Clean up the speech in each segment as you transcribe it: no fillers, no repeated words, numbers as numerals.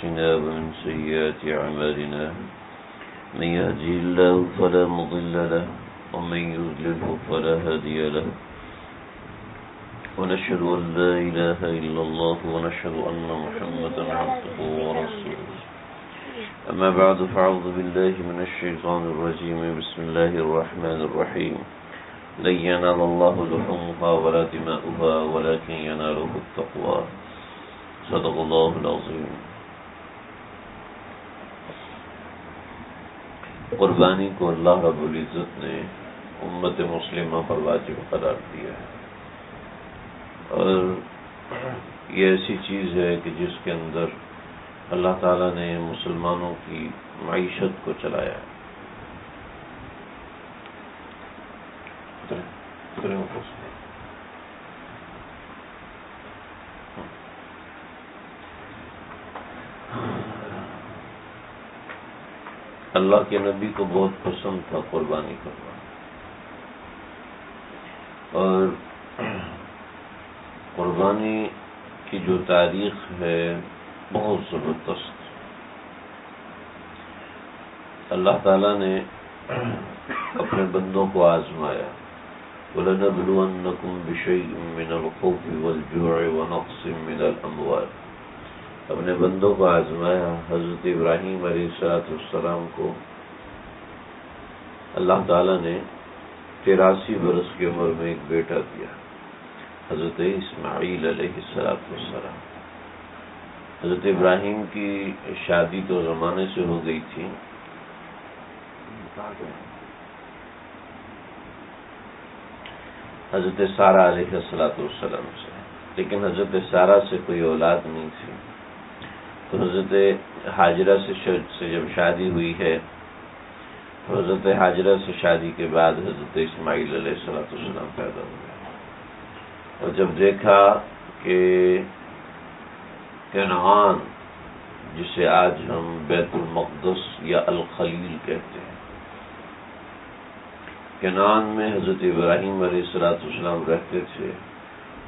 أنفسنا ومن سيئات أعمالنا من يهدي الله فلا مضل له ومن يضلله فلا هادي له ونشهد أن لا إله إلا الله ونشهد أن محمدا عبده ورسوله أما بعد فأعوذ بالله من الشيطان الرجيم بسم الله الرحمن الرحيم لن ينال الله لحومها ولا دماؤها ولكن يناله التقوى صدق الله العظيم. قربانی کو اللہ رب العزت نے امت مسلمہ پر واجب قرار دیا ہے، اور یہ ایسی چیز ہے کہ جس کے اندر اللہ تعالیٰ نے مسلمانوں کی معیشت کو چلایا ہے. اللہ کے نبی کو بہت پسند تھا قربانی کرنا، اور قربانی کی جو تاریخ ہے بہت زبردست. اللہ تعالیٰ نے اپنے بندوں کو آزمایا. وَلَنَبْلُوَنَّكُمْ بِشَيْءٍ مِّنَ الْخَوْفِ وَالْجُوعِ وَنَقْصٍ مِّنَ الْأَمْوَالِ. اپنے بندوں کو آزمایا. حضرت ابراہیم علیہ السلام کو اللہ تعالیٰ نے 83 برس کی عمر میں ایک بیٹا دیا، حضرت اسماعیل علیہ السلام. حضرت ابراہیم کی شادی تو زمانے سے ہو گئی تھی، حضرت سارہ علیہ السلام سے، لیکن حضرت سارہ سے کوئی اولاد نہیں تھی. تو حضرت حاجرہ سے جب شادی ہوئی ہے، تو حضرت حاجرہ سے شادی کے بعد حضرت اسماعیل علیہ السلام پیدا ہوئے. اور جب دیکھا کہ کنعان، جسے آج ہم بیت المقدس یا الخلیل کہتے ہیں، کنعان میں حضرت ابراہیم علیہ السلام رہتے تھے،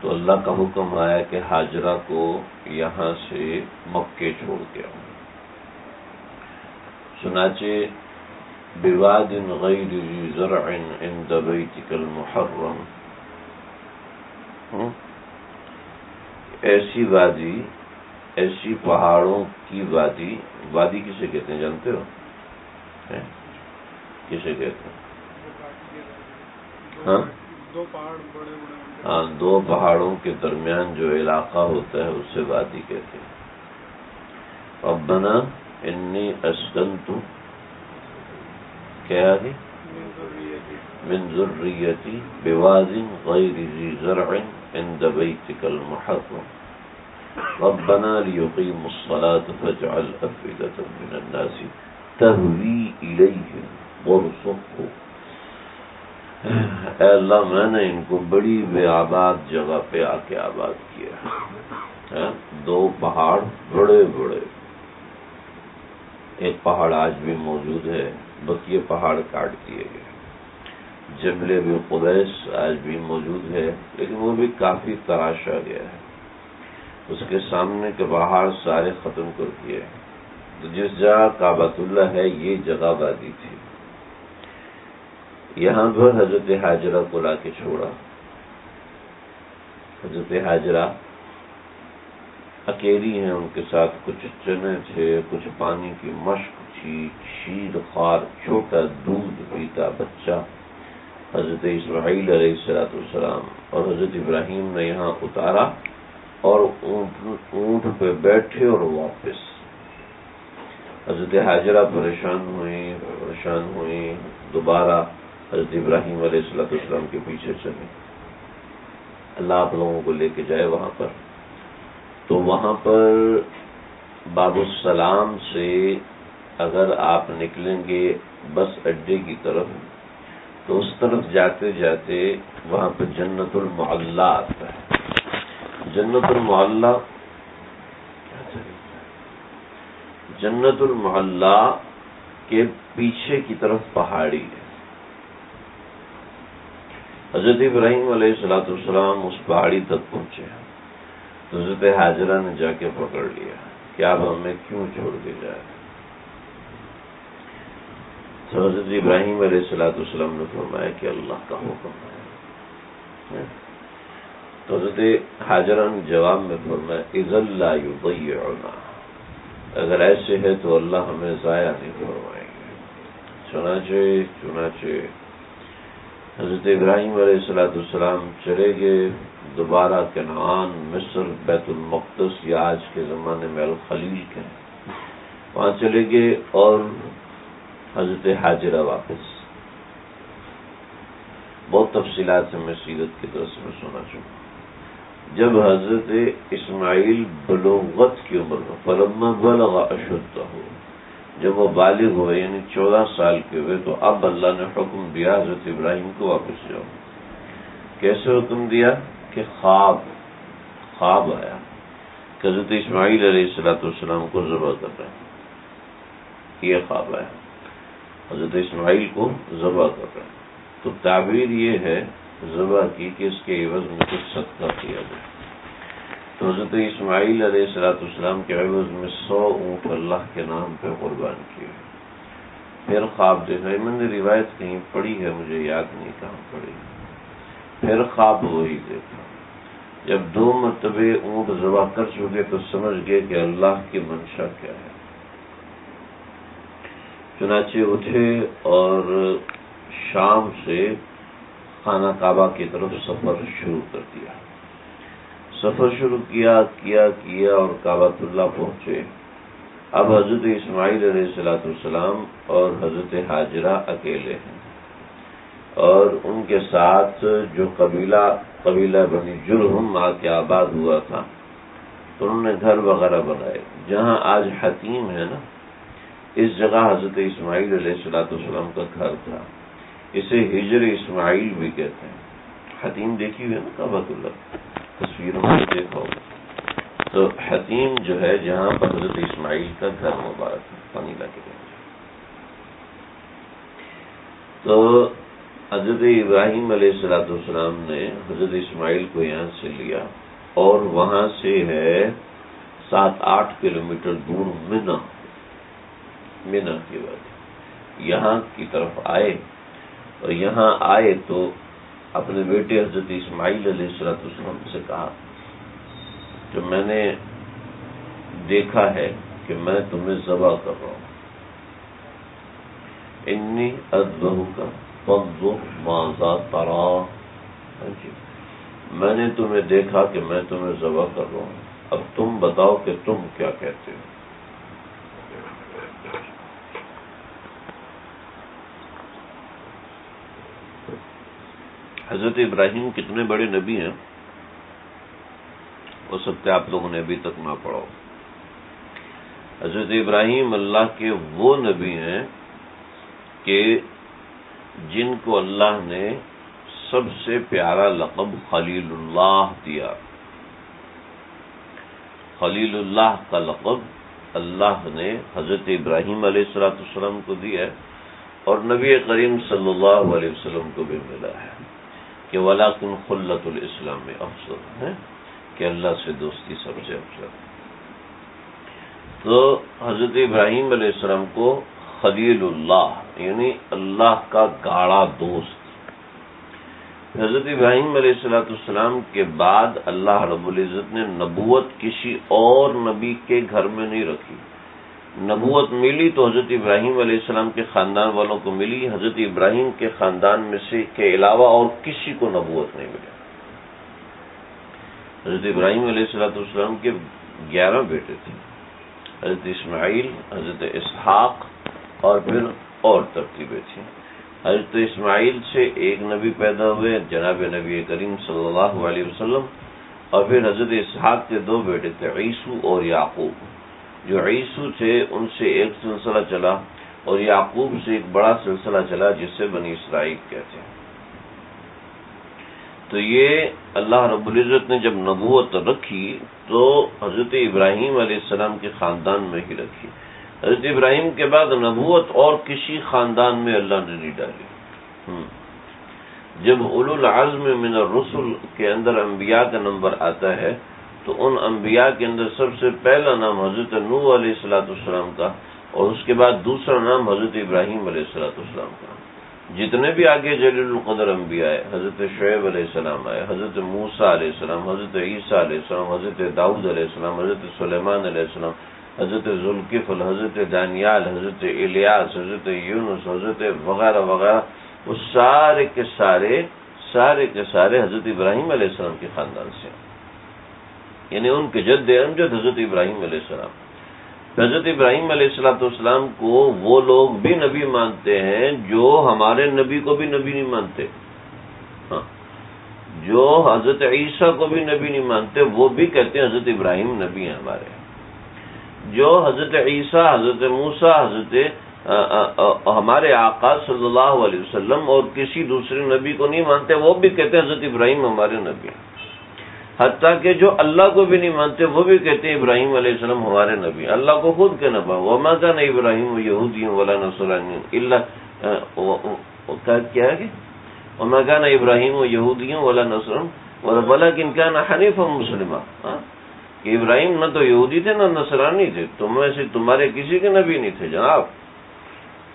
تو اللہ کا حکم آیا کہ حاجرہ کو یہاں سے مکے چھوڑ کے آؤ. چنانچہ بواد غیر ذی زرع عند بیتک المحرم، ایسی وادی، ایسی پہاڑوں کی وادی. وادی کسے کہتے ہیں جانتے ہو؟ کسے کہتے ہیں؟ ہاں، دو پہاڑوں کے درمیان جو علاقہ ہوتا ہے اسے وادی کہتے ہیں. ربنا انی اسکنت کیا ہے من ذریتی بواد غیر ذی زرع عند بیتک المحرم ربنا لیقیموا الصلاة فاجعل افئدة من الناس تہوی الیہم وارزقهم. اے اللہ، میں نے ان کو بڑی بے آباد جگہ پہ آ کے آباد کیا. دو پہاڑ بڑے بڑے، ایک پہاڑ آج بھی موجود ہے، بقیہ پہاڑ کاٹ دیے گئے. جبل قبیس آج بھی موجود ہے، لیکن وہ بھی کافی تراشا گیا ہے. اس کے سامنے کے پہاڑ سارے ختم کر دیے. تو جس جگہ کعبۃ اللہ ہے یہ جگہ وادی تھی. یہاں پر حضرت حاجرہ کو لا کے چھوڑا. حضرت حاجرہ اکیلی ہیں، ان کے ساتھ کچھ چنے تھے، کچھ پانی کی مشق تھی، شیر خوار چھوٹا دودھ پیتا بچہ. حضرت اسماعیل علیہ السلام اور حضرت ابراہیم نے یہاں اتارا اور اونٹ پہ بیٹھے اور واپس. حضرت حاجرہ پریشان ہوئی، دوبارہ حضرت ابراہیم علیہ السلام کے پیچھے چلے. اللہ آپ لوگوں کو لے کے جائے وہاں پر. تو وہاں پر باب السلام سے اگر آپ نکلیں گے بس اڈے کی طرف، تو اس طرف جاتے جاتے وہاں پہ جنت المعلی آتا ہے. جنت المعلی کے پیچھے کی طرف پہاڑی ہے. حضرت ابراہیم علیہ السلام اس پہاڑی تک پہنچے تو حضرت حاجرہ نے جا کے پکڑ لیا کہ آپ ہمیں کیوں چھوڑ کے جائیں؟ تو حضرت ابراہیم علیہ السلام نے فرمایا کہ اللہ کا حکم ہے. تو حضرت حاجرہ نے جواب میں فرمایا اذا لا یضیعنا، اگر ایسے ہے تو اللہ ہمیں ضائع نہیں فرمائیں گے. چنانچہ حضرت ابراہیم علیہ السلام چلے گئے دوبارہ کنعان، مصر، بیت المقدس یا آج کے زمانے میں الخلیل کے وہاں چلے گئے، اور حضرت حاجرہ واپس. بہت تفصیلات سے میں سیرت کی طرف سے سنا چکا. جب حضرت اسماعیل بلوغت کی عمر میں فلما بلغ اشدہ، جب وہ بالغ ہوئے یعنی 14 سال کے ہوئے، تو اب اللہ نے حکم دیا حضرت ابراہیم کو واپس جاؤ. کیسے حکم دیا کہ خواب آیا کہ حضرت اسماعیل علیہ السلام کو ذبح کر رہے ہیں. یہ خواب آیا حضرت اسماعیل کو ذبح کر رہے ہیں. تو تعبیر یہ ہے ذبح کی کہ اس کے عوض میں کچھ صدقہ کیا جائے. تو حضرت اسماعیل علیہ السلام کے عوض میں 100 اونٹ اللہ کے نام پہ قربان کیے. پھر خواب دیکھا، میں نے روایت کہیں پڑھی ہے، مجھے یاد نہیں کہاں پڑھی. پھر خواب وہی دیکھا. جب 2 مرتبے اونٹ ذبح کر چکے تو سمجھ گئے کہ اللہ کی منشا کیا ہے. چنانچہ اٹھے اور شام سے خانہ کعبہ کی طرف سفر شروع کر دیا. سفر شروع کیا اور کعبۃ اللہ پہنچے. اب حضرت اسماعیل علیہ السلام اور حضرت حاجرہ اکیلے ہیں، اور ان کے ساتھ جو قبیلہ بنی جرہم آ کے آباد ہوا تھا، تو انہوں نے گھر وغیرہ بنائے. جہاں آج حتیم ہے نا، اس جگہ حضرت اسماعیل علیہ السلام کا گھر تھا. اسے ہجر اسماعیل بھی کہتے ہیں. حتیم دیکھی ہوئی ہے نا کعبۃ اللہ، تصویروں میں دیکھا ہوگا. تو حتیم جو ہے جہاں پر حضرت اسماعیل کا گھر مبارک ہے، پنیلا کے گھر. تو حضرت ابراہیم علیہ السلام نے حضرت اسماعیل کو یہاں سے لیا، اور وہاں سے ہے 7-8 کلومیٹر دور مینا کی بات یہاں کی طرف آئے. اور یہاں آئے تو اپنے بیٹے حضرت اسماعیل علیہ السلام سے کہا کہ میں نے دیکھا ہے کہ میں تمہیں ذبح کر رہا ہوں. انی اذبحک فانظر ماذا تری، میں نے تمہیں دیکھا کہ میں تمہیں ذبح کر رہا ہوں، اب تم بتاؤ کہ تم کیا کہتے ہو. حضرت ابراہیم کتنے بڑے نبی ہیں، ہو سکتا ہے آپ لوگوں نے ابھی تک نہ پڑھا. حضرت ابراہیم اللہ کے وہ نبی ہیں کہ جن کو اللہ نے سب سے پیارا لقب خلیل اللہ دیا. خلیل اللہ کا لقب اللہ نے حضرت ابراہیم علیہ السلام کو دیا ہے، اور نبی کریم صلی اللہ علیہ وسلم کو بھی ملا ہے کہ وَلَٰكِنْ خُلَّةُ الْإِسْلَامِ أَفْضَلُ ہے کہ اللہ سے دوستی سب سے افضل. تو حضرت ابراہیم علیہ السلام کو خلیل اللہ یعنی اللہ کا گاڑا دوست. حضرت ابراہیم علیہ السلام کے بعد اللہ رب العزت نے نبوت کسی اور نبی کے گھر میں نہیں رکھی. نبوت ملی تو حضرت ابراہیم علیہ السلام کے خاندان والوں کو ملی. حضرت ابراہیم کے خاندان میں سے کے علاوہ اور کسی کو نبوت نہیں ملی. حضرت ابراہیم علیہ السلام کے 11 بیٹے تھے، حضرت اسماعیل، حضرت اسحاق، اور پھر اور ترتیبیں تھیں. حضرت اسماعیل سے ایک نبی پیدا ہوئے جناب نبی کریم صلی اللہ علیہ وسلم، اور پھر حضرت اسحاق کے 2 بیٹے تھے عیسو اور یعقوب. جو عیسو تھے ان سے ایک سلسلہ چلا، اور یعقوب سے ایک بڑا سلسلہ چلا جسے بنی اسرائیل کہتے ہیں. تو یہ اللہ رب العزت نے جب نبوت رکھی تو حضرت ابراہیم علیہ السلام کے خاندان میں ہی رکھی. حضرت ابراہیم کے بعد نبوت اور کسی خاندان میں اللہ نے نہیں ڈالی. جب اولو العزم من الرسل کے اندر انبیاء کا نمبر آتا ہے تو ان انبیاء کے اندر سب سے پہلا نام حضرت نوح علیہ السلام کا، اور اس کے بعد دوسرا نام حضرت ابراہیم علیہ السلام کا۔ جتنے بھی آگے جلیل القدر انبیاء آئے، حضرت شعیب علیہ السلام آئے، حضرت موسیٰ علیہ السلام، حضرت عیسیٰ علیہ السلام، حضرت داؤد علیہ السلام، حضرت سلیمان علیہ السلام، حضرت ذوالکفل، حضرت دانیال، حضرت الیاس، حضرت یونس، حضرت وغیرہ وغیرہ، وہ سارے کے سارے حضرت ابراہیم علیہ السلام کے خاندان سے، یعنی ان کے جد امجد حضرت ابراہیم علیہ السلام۔ حضرت ابراہیم علیہ السلام کو وہ لوگ بھی نبی مانتے ہیں جو ہمارے نبی کو بھی نبی نہیں مانتے، ہاں، جو حضرت عیسیٰ کو بھی نبی نہیں مانتے وہ بھی کہتے ہیں حضرت ابراہیم نبی ہیں ہمارے۔ جو حضرت عیسیٰ، حضرت موسیٰ، حضرت ہمارے آقا صلی اللہ علیہ وسلم اور کسی دوسرے نبی کو نہیں مانتے وہ بھی کہتے ہیں حضرت ابراہیم ہمارے نبی ہیں۔ حتیٰ کہ جو اللہ کو بھی نہیں مانتے وہ بھی کہتے ہیں ابراہیم علیہ السلام ہمارے نبی۔ اللہ کو خود کہنا پڑا وما کان ابراہیم یہودی ولا نصرانی الا کیا ہے وما کان ابراہیم یہودی ولا نصرانی ولکن کان حنیفا مسلما، کہ ابراہیم نہ تو یہودی تھے نہ نصرانی تھے، تم میں سے تمہارے کسی کے نبی نہیں تھے جناب۔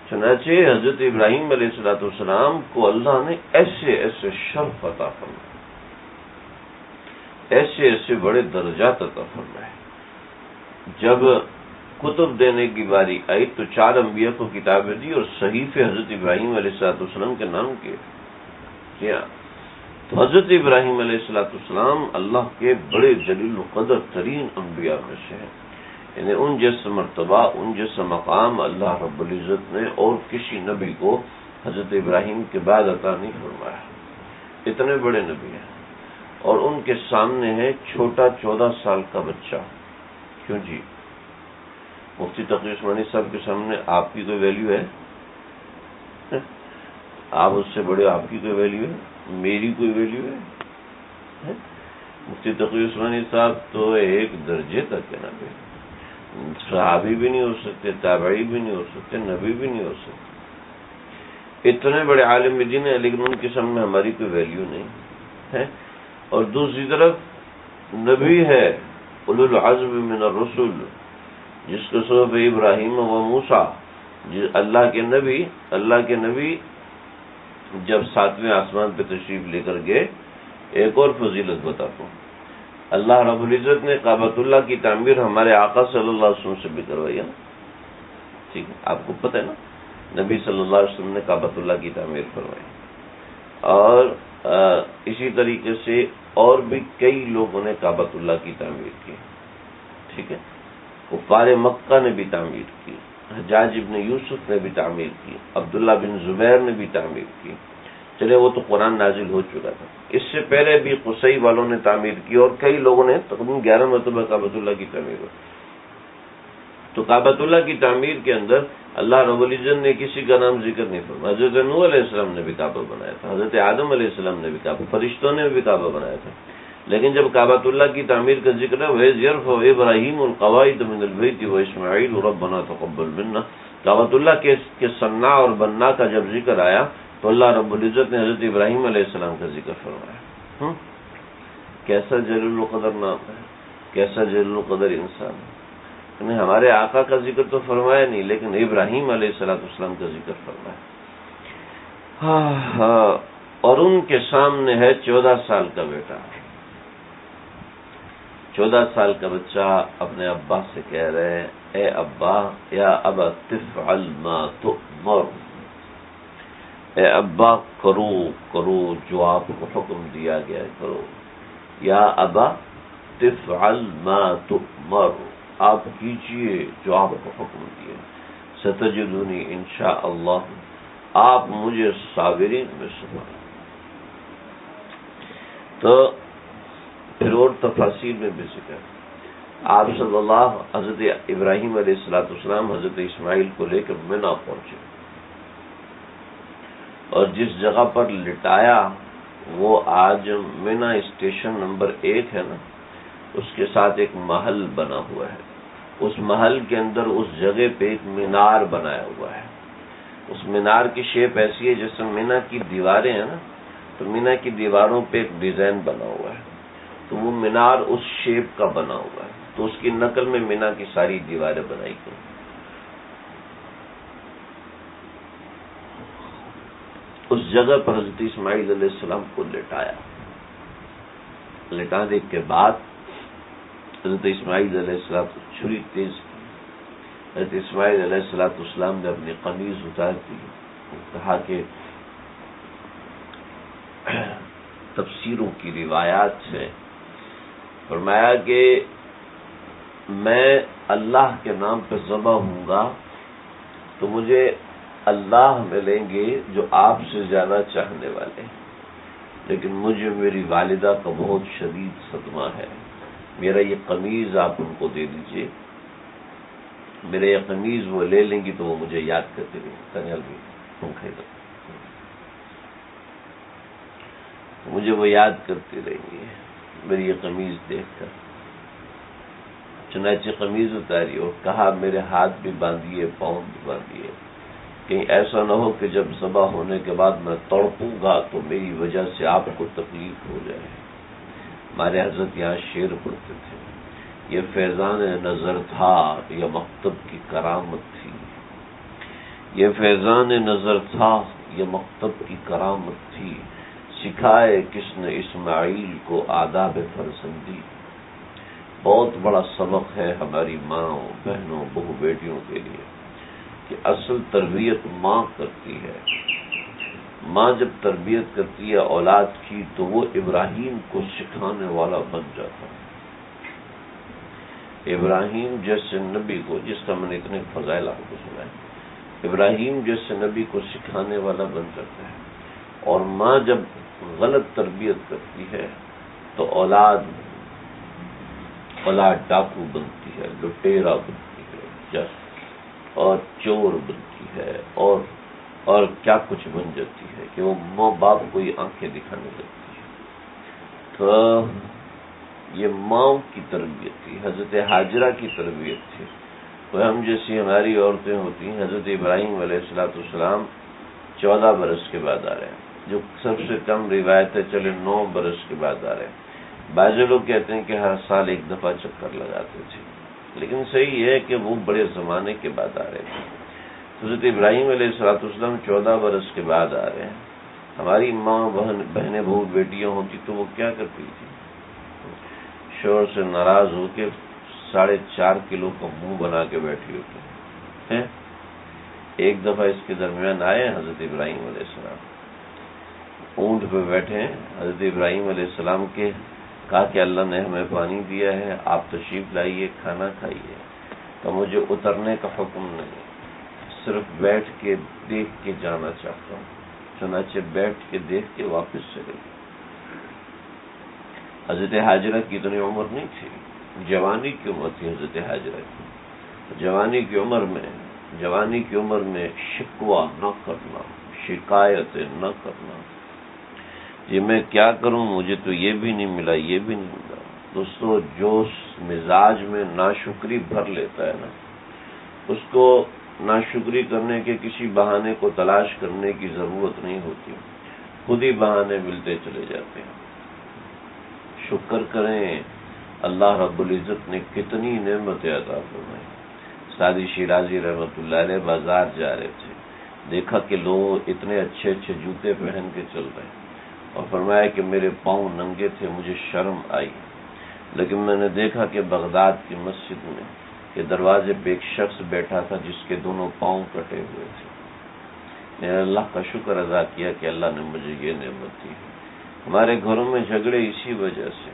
چنانچہ حضرت ابراہیم علیہ السلام کو اللہ نے ایسے ایسے شرف عطا فرمائے، ایسے ایسے بڑے درجات عطا فرمائے۔ جب کتب دینے کی باری آئی تو 4 انبیاء کو کتابیں دی اور صحیفے حضرت ابراہیم علیہ السلام کے نام کیے۔ کیا تو حضرت ابراہیم علیہ السلام اللہ کے بڑے جلیل القدر ترین انبیاء میں سے ہیں، یعنی ان جیسا مرتبہ، ان جیسا مقام اللہ رب العزت نے اور کسی نبی کو حضرت ابراہیم کے بعد عطا نہیں فرمایا۔ اتنے بڑے نبی ہیں، اور ان کے سامنے ہے چھوٹا 14 سال کا بچہ۔ کیوں جی؟ مفتی تقی عثمانی صاحب کے سامنے آپ کی کوئی ویلیو ہے؟ آپ اس سے بڑے، آپ کی کوئی ویلیو ہے؟ میری کوئی ویلیو ہے؟ مفتی تقی عثمانی صاحب تو ایک درجے تک کے نبی، صحابی بھی نہیں ہو سکتے، تابعی بھی نہیں ہو سکتے، نبی بھی نہیں ہو سکتے، اتنے بڑے عالم دین ہیں، لیکن ان کے سامنے ہماری کوئی ویلیو نہیں ہے۔ اور دوسری طرف نبی ہے اولو العزم من الرسل، جس کو صحف ابراہیم و موسیٰ، اللہ کے نبی جب 7ویں آسمان پہ تشریف لے کر گئے، ایک اور فضیلت بتاتا ہوں، اللہ رب العزت نے کعبۃ اللہ کی تعمیر ہمارے آقا صلی اللہ علیہ وسلم سے بھی کروائی ہے نا، ٹھیک ہے، آپ کو پتہ ہے نا، نبی صلی اللہ علیہ وسلم نے کعبۃ اللہ کی تعمیر کروائی، اور اسی طریقے سے اور بھی کئی لوگوں نے کعبۃ اللہ کی تعمیر کی، ٹھیک ہے، کفار مکہ نے بھی تعمیر کی، حجاج ابن یوسف نے بھی تعمیر کی، عبداللہ بن زبیر نے بھی تعمیر کی، چلے وہ تو قرآن نازل ہو چکا تھا، اس سے پہلے بھی قصی والوں نے تعمیر کی، اور کئی لوگوں نے تقریباً 11 مرتبہ کعبۃ اللہ کی تعمیر کی۔ تو کعبۃ اللہ کی تعمیر کے اندر اللہ رب العزت نے کسی کا نام ذکر نہیں فرمایا۔ حضرت نوح علیہ السلام نے بھی کعبہ بنایا تھا، حضرت آدم علیہ السلام نے بھی کعبہ، فرشتوں نے بھی کعبہ بنایا تھا، لیکن جب کعبۃ اللہ کی تعمیر کا ذکر ہے وَإِذْ يَرْفَعُ إِبْرَاهِيمُ الْقَوَاعِدَ مِنَ الْبَيْتِ وَإِسْمَاعِيلُ رَبَّنَا تَقَبَّلْ مِنَّا، کعبۃ اللہ کے صنع اور بننا کا جب ذکر آیا تو اللہ رب العزت نے حضرت ابراہیم علیہ السلام کا ذکر فرمایا۔ کیسا جلیل القدر نام ہے، کیسا جلیل القدر انسان ہے، یعنی ہمارے آقا کا ذکر تو فرمایا نہیں، لیکن ابراہیم علیہ السلام کا ذکر فرمایا۔ اور ان کے سامنے ہے 14 سال کا بیٹا، 14 سال کا بچہ اپنے ابا سے کہہ رہے ہیں اے ابا، یا ابا تفعل ما تؤمر، اے ابا کرو جو آپ کو حکم دیا گیا ہے کرو، یا ابا تفعل ما تؤمر، آپ کیجئے جو آپ کو حکم دیا، ستجدونی انشاءاللہ، آپ مجھے صابرین میں سنائیں۔ تو پھر اور تفاصیل میں بھی ذکر، آپ صلی اللہ حضرت ابراہیم علیہ السلام حضرت اسماعیل کو لے کر منا پہنچے، اور جس جگہ پر لٹایا وہ آج منا اسٹیشن نمبر 1 ہے نا، اس کے ساتھ ایک محل بنا ہوا ہے، اس محل کے اندر اس جگہ پہ ایک مینار بنایا ہوا ہے، اس مینار کی شیپ ایسی ہے جیسے مینا کی دیواریں ہیں نا، تو مینا کی دیواروں پہ ایک ڈیزائن بنا ہوا ہے، تو تو وہ مینار اس شیپ کا بنا ہوا ہے، تو اس کی نقل میں مینا کی ساری دیواریں بنائی گئی۔ اس جگہ پر حضرت اسماعیل علیہ السلام کو لٹایا، لٹانے کے بعد حضرت اسماعیل علیہ السلام کو چھری تیز کی، حضرت اسماعیل علیہ السلام نے اپنی قمیض اتار دی، کہا کہ تفسیروں کی روایات سے فرمایا کہ میں اللہ کے نام پہ ذبح ہوں گا تو مجھے اللہ ملیں گے جو آپ سے زیادہ چاہنے والے ہیں، لیکن مجھے میری والدہ کا بہت شدید صدمہ ہے، میرا یہ قمیض آپ ان کو دے دیجئے، میرا یہ قمیض وہ لے لیں گی تو وہ مجھے یاد کرتے رہیں گے، مجھے وہ یاد کرتی رہیں گی میری یہ قمیض دیکھ کر۔ چنانچہ قمیض اتاری اور کہا میرے ہاتھ بھی باندھیے، پاؤں بھی باندھیے، کہیں ایسا نہ ہو کہ جب ذبح ہونے کے بعد میں تڑپوں گا تو میری وجہ سے آپ کو تکلیف ہو جائے۔ ہمارے حضرت یہاں شعر پڑھتے تھے، یہ فیضان نظر تھا یہ مکتب کی کرامت تھی، یہ فیضان نظر تھا یہ مکتب کی کرامت تھی، سکھائے کس نے اسماعیل کو آداب فرزندی۔ بہت بڑا سبق ہے ہماری ماں، بہنوں، بہو بیٹیوں کے لیے کہ اصل تربیت ماں کرتی ہے۔ ماں جب تربیت کرتی ہے اولاد کی تو وہ ابراہیم کو سکھانے والا بن جاتا ہے۔ ابراہیم جیسے نبی کو، جس کا میں نے اتنے فضائل آپ کو سنا ہے، ابراہیم جیسے نبی کو سکھانے والا بن جاتا ہے۔ اور ماں جب غلط تربیت کرتی ہے تو اولاد ڈاکو بنتی ہے، لٹیرا بنتی ہے، اور چور بنتی ہے، اور کیا کچھ بن جاتی ہے کہ وہ ماں باپ کو ہی آنکھیں دکھانے لگتی ہے۔ تو یہ ماں کی تربیت تھی، حضرت حاجرہ کی تربیت تھی۔ تو ہم جیسی ہماری عورتیں ہوتی ہیں، حضرت ابراہیم علیہ السلام 14 برس کے بعد آ رہے ہیں، جو سب سے کم روایت ہے چلے 9 برس کے بعد آ رہے ہیں۔ بعض لوگ کہتے ہیں کہ ہر سال ایک دفعہ چکر لگاتے تھے، لیکن صحیح ہے کہ وہ بڑے زمانے کے بعد آ رہے تھے۔ حضرت ابراہیم علیہ السلام 14 برس کے بعد آ رہے ہیں۔ ہماری ماں بہنیں بہو بیٹیاں ہوتی تو وہ کیا کرتی تھی؟ شوہر سے ناراض ہو کے 4.5 کلو کا منہ بنا کے بیٹھی ہوتی ہیں۔ ایک دفعہ اس کے درمیان آئے حضرت ابراہیم علیہ السلام، اونٹ پہ بیٹھے ہیں، حضرت ابراہیم علیہ السلام کے کہا کہ اللہ نے ہمیں پانی دیا ہے، آپ تشریف لائیے، کھانا کھائیے۔ تو مجھے اترنے کا حکم نہیں، صرف بیٹھ کے دیکھ کے جانا چاہتا ہوں۔ چنانچہ بیٹھ کے دیکھ کے واپس چلے گئے۔ حضرت حاجرہ کی اتنی عمر نہیں تھی، جوانی کی عمر تھی حضرت حاجرہ کی۔ جوانی کی عمر میں شکوہ نہ کرنا، شکایتیں نہ کرنا، یہ میں کیا کروں، مجھے تو یہ بھی نہیں ملا، یہ بھی نہیں ملا۔ دوستو، جو مزاج میں ناشکری بھر لیتا ہے نا، اس کو ناشکری کرنے کے کسی بہانے کو تلاش کرنے کی ضرورت نہیں ہوتی، خود ہی بہانے ملتے چلے جاتے ہیں۔ شکر کریں، اللہ رب العزت نے کتنی نعمتیں عطا فرمائی۔ سعدی شیرازی رحمۃ اللہ علیہ بازار جا رہے تھے، دیکھا کہ لوگ اتنے اچھے اچھے جوتے پہن کے چل رہے ہیں، اور فرمایا کہ میرے پاؤں ننگے تھے، مجھے شرم آئی، لیکن میں نے دیکھا کہ بغداد کی مسجد میں کہ دروازے پہ ایک شخص بیٹھا تھا جس کے دونوں پاؤں کٹے ہوئے تھے۔ میں نے اللہ کا شکر ادا کیا کہ اللہ نے مجھے یہ نعمت دی۔ ہمارے گھروں میں جھگڑے اسی وجہ سے،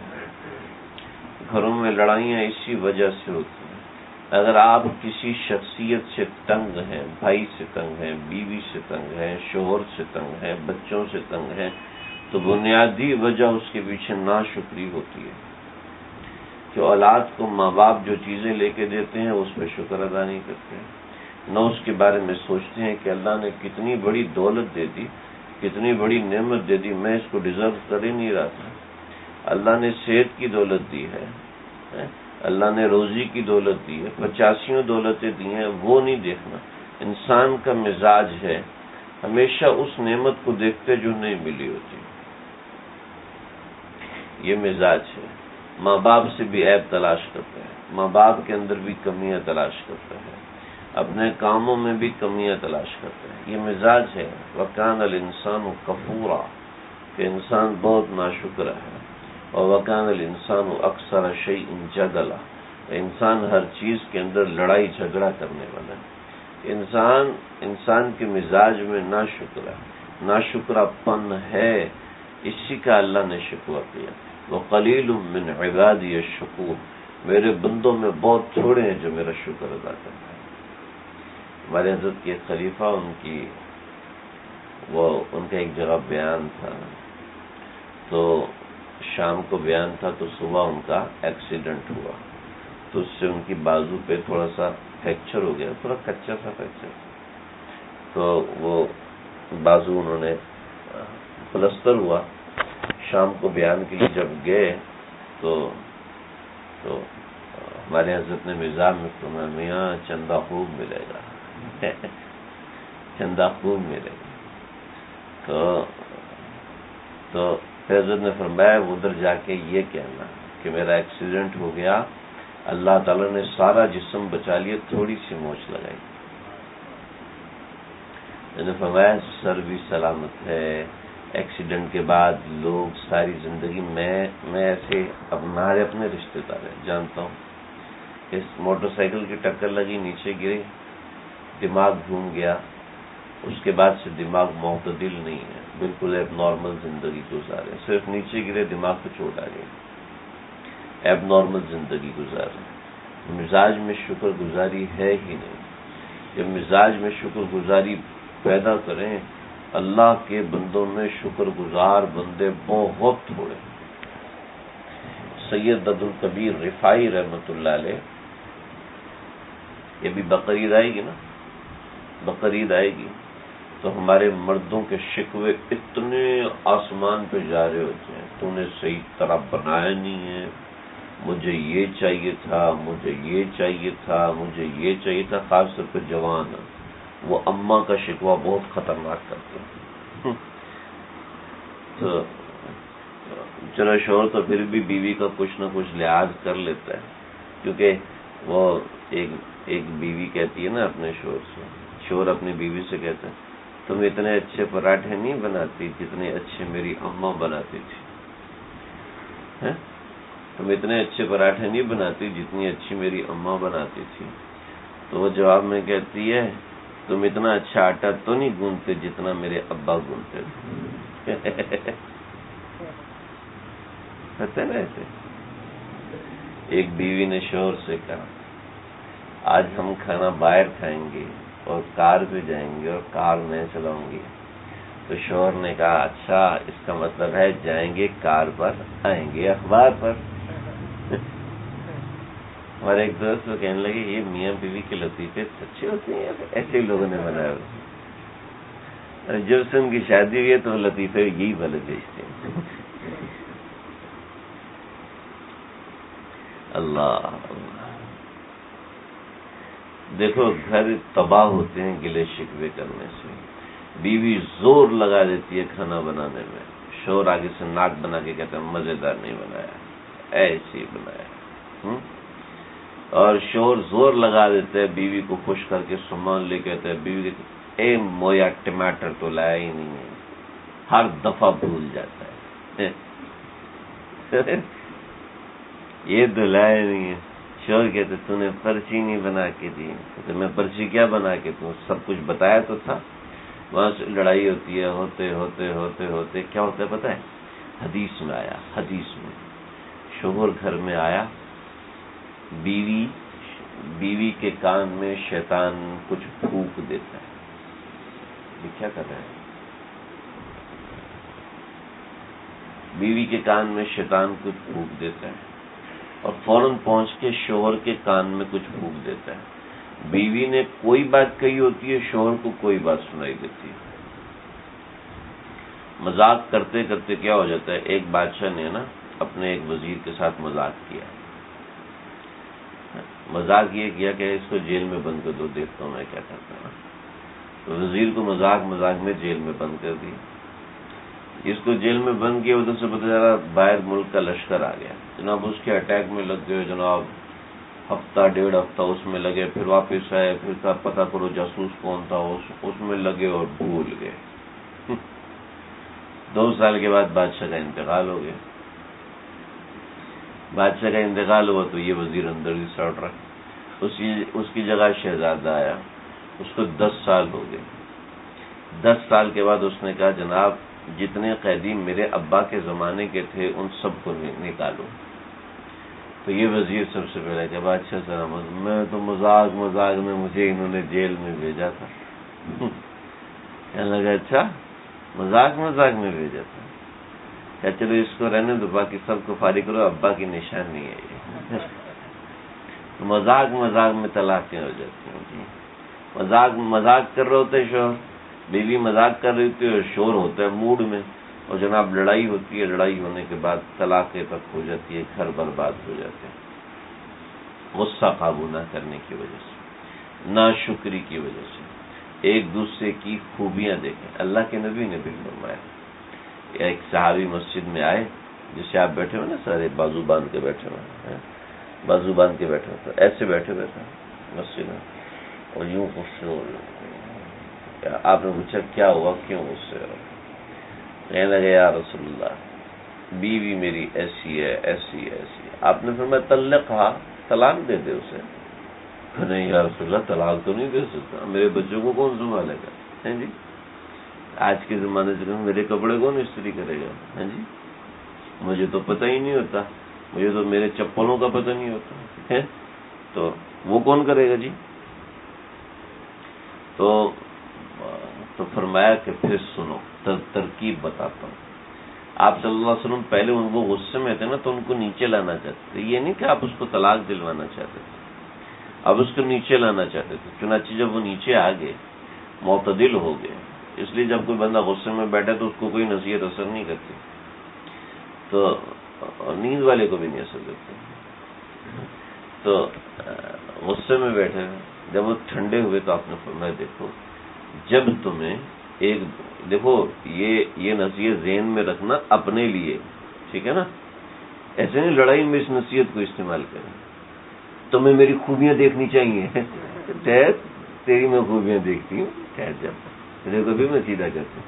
گھروں میں لڑائیاں اسی وجہ سے ہوتی ہیں۔ اگر آپ کسی شخصیت سے تنگ ہیں، بھائی سے تنگ ہیں، بیوی سے تنگ ہیں، شوہر سے تنگ ہیں، بچوں سے تنگ ہیں، تو بنیادی وجہ اس کے پیچھے ناشکری ہوتی ہے کہ اولاد کو ماں باپ جو چیزیں لے کے دیتے ہیں اس پہ شکر ادا نہیں کرتے ہیں، نہ اس کے بارے میں سوچتے ہیں کہ اللہ نے کتنی بڑی دولت دے دی، کتنی بڑی نعمت دے دی، میں اس کو ڈیزرو کر ہی نہیں رہا تھا۔ اللہ نے صحت کی دولت دی ہے، اللہ نے روزی کی دولت دی ہے، 85 دولتیں دی ہیں، وہ نہیں دیکھنا۔ انسان کا مزاج ہے ہمیشہ اس نعمت کو دیکھتے جو نہیں ملی ہوتی، یہ مزاج ہے۔ ماں باپ سے بھی عیب تلاش کرتے ہیں، ماں باپ کے اندر بھی کمیاں تلاش کرتے ہیں، اپنے کاموں میں بھی کمیاں تلاش کرتے ہیں۔ یہ مزاج ہے۔ وَكَانَ الْإِنسَانُ كَفُورًا، کہ انسان بہت ناشکر ہے۔ اور وَكَانَ الْإِنسَانُ أَكْثَرَ شَيْءٍ جَدَلًا، انسان ہر چیز کے اندر لڑائی جھگڑا کرنے والا ہے۔ انسان کے مزاج میں ناشکر ہے، ناشکرا پن ہے، اسی کا اللہ نے شکوہ کیا۔ وَقَلِيلٌ مِّنْ عِبَادِيَ الشُّكُورُ، میرے بندوں میں بہت تھوڑے ہیں جو میرا شکر ادا کرتے ہیں۔ ہمارے حضرت کے خلیفہ ان کا ایک جگہ بیان تھا، تو شام کو بیان تھا، تو صبح ان کا ایکسیڈنٹ ہوا، تو اس سے ان کی بازو پہ تھوڑا سا فریکچر ہو گیا، تھوڑا کچا سا فریکچر، تو وہ بازو انہوں نے پلستر ہوا۔ شام کو بیان کے لیے جب گئے تو ہمارے حضرت نے مزاح میں فرمایا، میاں چندہ خوب ملے گا، چندہ خوب ملے گا۔ تو حضرت نے فرمایا ادھر جا کے یہ کہنا کہ میرا ایکسیڈنٹ ہو گیا، اللہ تعالیٰ نے سارا جسم بچا لیا، تھوڑی سی موچ لگائی۔ میں نے فرمایا سر بھی سلامت ہے، ایکسیڈنٹ کے بعد لوگ ساری زندگی میں ایسے ہمارے اپنے رشتے دار ہیں، جانتا ہوں، اس موٹر سائیکل کی ٹکر لگی، نیچے گرے، دماغ گھوم گیا، اس کے بعد سے دماغ معتدل نہیں ہے، بالکل ایب نارمل زندگی گزارے، صرف نیچے گرے دماغ کو چوٹ آ گئی، ایب نارمل زندگی گزارے۔ مزاج میں شکر گزاری ہے ہی نہیں۔ جب مزاج میں شکر گزاری پیدا کریں، اللہ کے بندوں میں شکر گزار بندے بہت تھوڑے۔ سید عبد الکبیر رفاعی رحمۃ اللہ علیہ، یہ بھی بقرعید آئے گی نا، بقرعید آئے گی تو ہمارے مردوں کے شکوے اتنے آسمان پہ جا رہے ہوتے ہیں، تو نے صحیح طرح بنایا نہیں ہے، مجھے یہ چاہیے تھا، مجھے یہ چاہیے تھا، مجھے یہ چاہیے تھا، خاص طور پہ جوان وہ اماں کا شکوہ بہت خطرناک کرتے ہیں۔ تو چلو شوہر تو پھر بھی بیوی کا کچھ نہ کچھ لحاظ کر لیتا ہے، کیونکہ وہ ایک بیوی کہتی ہے نا اپنے شوہر سے، شوہر اپنی بیوی سے کہتا ہے تم اتنے اچھے پراٹھے نہیں بناتی جتنے اچھے میری اماں بناتی تھی، تم اتنے اچھے پراٹھے نہیں بناتی جتنی اچھی میری اماں بناتی تھی۔ تو وہ جواب میں کہتی ہے تم اتنا اچھا آٹا تو نہیں گوندتے جتنا میرے ابا گوندتے تھے۔ پتہ نا ایسے ایک بیوی نے شوہر سے کہا آج ہم کھانا باہر کھائیں گے اور کار پہ جائیں گے اور کار میں چلاؤں گی۔ تو شوہر نے کہا اچھا اس کا مطلب ہے جائیں گے کار پر آئیں گے اخبار پر۔ اور ایک دوست وہ کہنے لگے یہ میاں بیوی کے لطیفے سچے ہوتے ہیں ایسے لوگوں نے بنایا ہوئے، جب سے ان کی شادی ہوئی ہے تو لطیفے یہی بھلے بھیجتے ہیں۔ اللہ دیکھو گھر تباہ ہوتے ہیں گلے شکوے کرنے سے۔ بیوی زور لگا دیتی ہے کھانا بنانے میں، شوہر آگے سے ناک بنا کے کہتا ہے مزیدار نہیں بنایا، ایسے بنایا۔ اور شوہر زور لگا دیتا ہے بیوی کو خوش کر کے سامان لے کے آتا ہے، بیوی اے مویا ٹماٹر تو لایا ہی نہیں ہے، ہر دفعہ بھول جاتا ہے، یہ تو لایا نہیں ہے۔ شوہر کہتے تو نے پرچی نہیں بنا کے دی، تو میں پرچی کیا بنا کے دوں، سب کچھ بتایا تو تھا۔ وہاں سے لڑائی ہوتی ہے، ہوتے ہوتے ہوتے ہوتے کیا ہوتا ہے پتہ ہے؟ حدیث میں آیا، حدیث میں شوہر گھر میں آیا، بیوی کے کان میں شیطان کچھ پھونک دیتا ہے۔ یہ کیا کر رہا ہے؟ بیوی کے کان میں شیطان کچھ پھونک دیتا ہے اور فوراً پہنچ کے شوہر کے کان میں کچھ پھونک دیتا ہے۔ بیوی نے کوئی بات کہی ہوتی ہے، شوہر کو کوئی بات سنائی دیتی ہے۔ مذاق کرتے کرتے کیا ہو جاتا ہے، ایک بادشاہ نے نا اپنے ایک وزیر کے ساتھ مذاق کیا، مذاق یہ کیا کہ اس کو جیل میں بند کر دو، دیکھتا ہوں میں کیا کرتا ہوں۔ تو وزیر کو مذاق میں جیل میں بند کر دیا۔ اس کو جیل میں بند کیا، ادھر سے پتہ چلا باہر ملک کا لشکر آ گیا جناب، اس کے اٹیک میں لگ گئے جناب، ہفتہ ڈیڑھ ہفتہ اس میں لگے، پھر واپس آئے، پھر کہا پتہ کرو جاسوس کون تھا، اس میں لگے اور بھول گئے 2 سال کے بعد بادشاہ کا انتقال ہو گیا۔ بادشاہ کا انتقال ہوا تو یہ وزیر اندر ہی سڑ رہا، اس کی جگہ شہزادہ آیا، اس کو 10 سال ہو گئے۔ 10 سال کے بعد اس نے کہا جناب جتنے قیدی میرے ابا کے زمانے کے تھے ان سب کو نکالو۔ تو یہ وزیر سب سے پہلے کہ بادشاہ سلامت، میں تو مذاق میں مجھے انہوں نے جیل میں بھیجا تھا۔ کہنے لگا اچھا مذاق میں بھیجا تھا، کہ چلو اس کو رہنے دو، باقی سب کو فارغ کرو، ابا کی نشانی ہے یہ۔ مذاق میں طلاقیں ہو جاتی ہیں جی، مذاق کر رہے ہوتے شوہر، بیوی مذاق کر رہی ہوتی ہے اور شور ہوتا ہے موڈ میں، اور جناب لڑائی ہوتی ہے، لڑائی ہونے کے بعد طلاقیں تک ہو جاتی ہے، گھر برباد ہو جاتے ہیں، غصہ قابو نہ کرنے کی وجہ سے، ناشکری کی وجہ سے، ایک دوسرے کی خوبیاں دیکھیں۔ اللہ کے نبی نے بھی فرمایا، ایک صحابی مسجد میں آئے، جسے آپ بیٹھے ہوئے نا سارے بازو باندھ کے بیٹھے ہوئے، بازو باندھ کے بیٹھے ہوئے، ایسے بیٹھے ہوئے تھے مسجد میں، اور یوں غصے ہو رہے۔ آپ نے پوچھا کیا ہوا، کیوں غصے ہو رہے؟ کہنے لگے یا رسول اللہ بیوی میری ایسی ہے ایسی ہے ایسی ہے۔ آپ نے فرمایا طلقھا، طلاق دے دے اسے۔ نہیں یا رسول اللہ طلاق تو نہیں دے سکتا، میرے بچوں کو کون سنبھالے گا؟ جی آج کے زمانے سے میرے کپڑے کون استری کرے گا؟ ہاں جی مجھے تو پتہ ہی نہیں ہوتا، مجھے تو میرے چپلوں کا پتہ نہیں ہوتا ہے، تو وہ کون کرے گا جی؟ تو فرمایا کہ پھر سنو ترکیب بتاتا ہوں۔ آپ صلی اللہ علیہ وسلم پہلے وہ غصے میں تھے نا تو ان کو نیچے لانا چاہتے تھے، یہ نہیں کہ آپ اس کو طلاق دلوانا چاہتے تھے، اب اس کو نیچے لانا چاہتے تھے۔ چنانچہ جب وہ نیچے آ گئے، معتدل ہو گئے، اس لیے جب کوئی بندہ غصے میں بیٹھے تو اس کو کوئی نصیحت اثر نہیں کرتی، تو نیند والے کو بھی نہیں اثر کرتی۔ تو غصے میں بیٹھے، جب وہ ٹھنڈے ہوئے تو آپ نے فرمایا دیکھو جب تمہیں ایک دیکھو یہ نصیحت ذہن میں رکھنا اپنے لیے، ٹھیک ہے نا، ایسے نہیں لڑائی میں اس نصیحت کو استعمال کریں۔ تمہیں میری خوبیاں دیکھنی چاہیے، تیری میں خوبیاں دیکھتی ہوں، ٹھہر جا، تیرے کو بھی میں سیدھا کرتی ہوں۔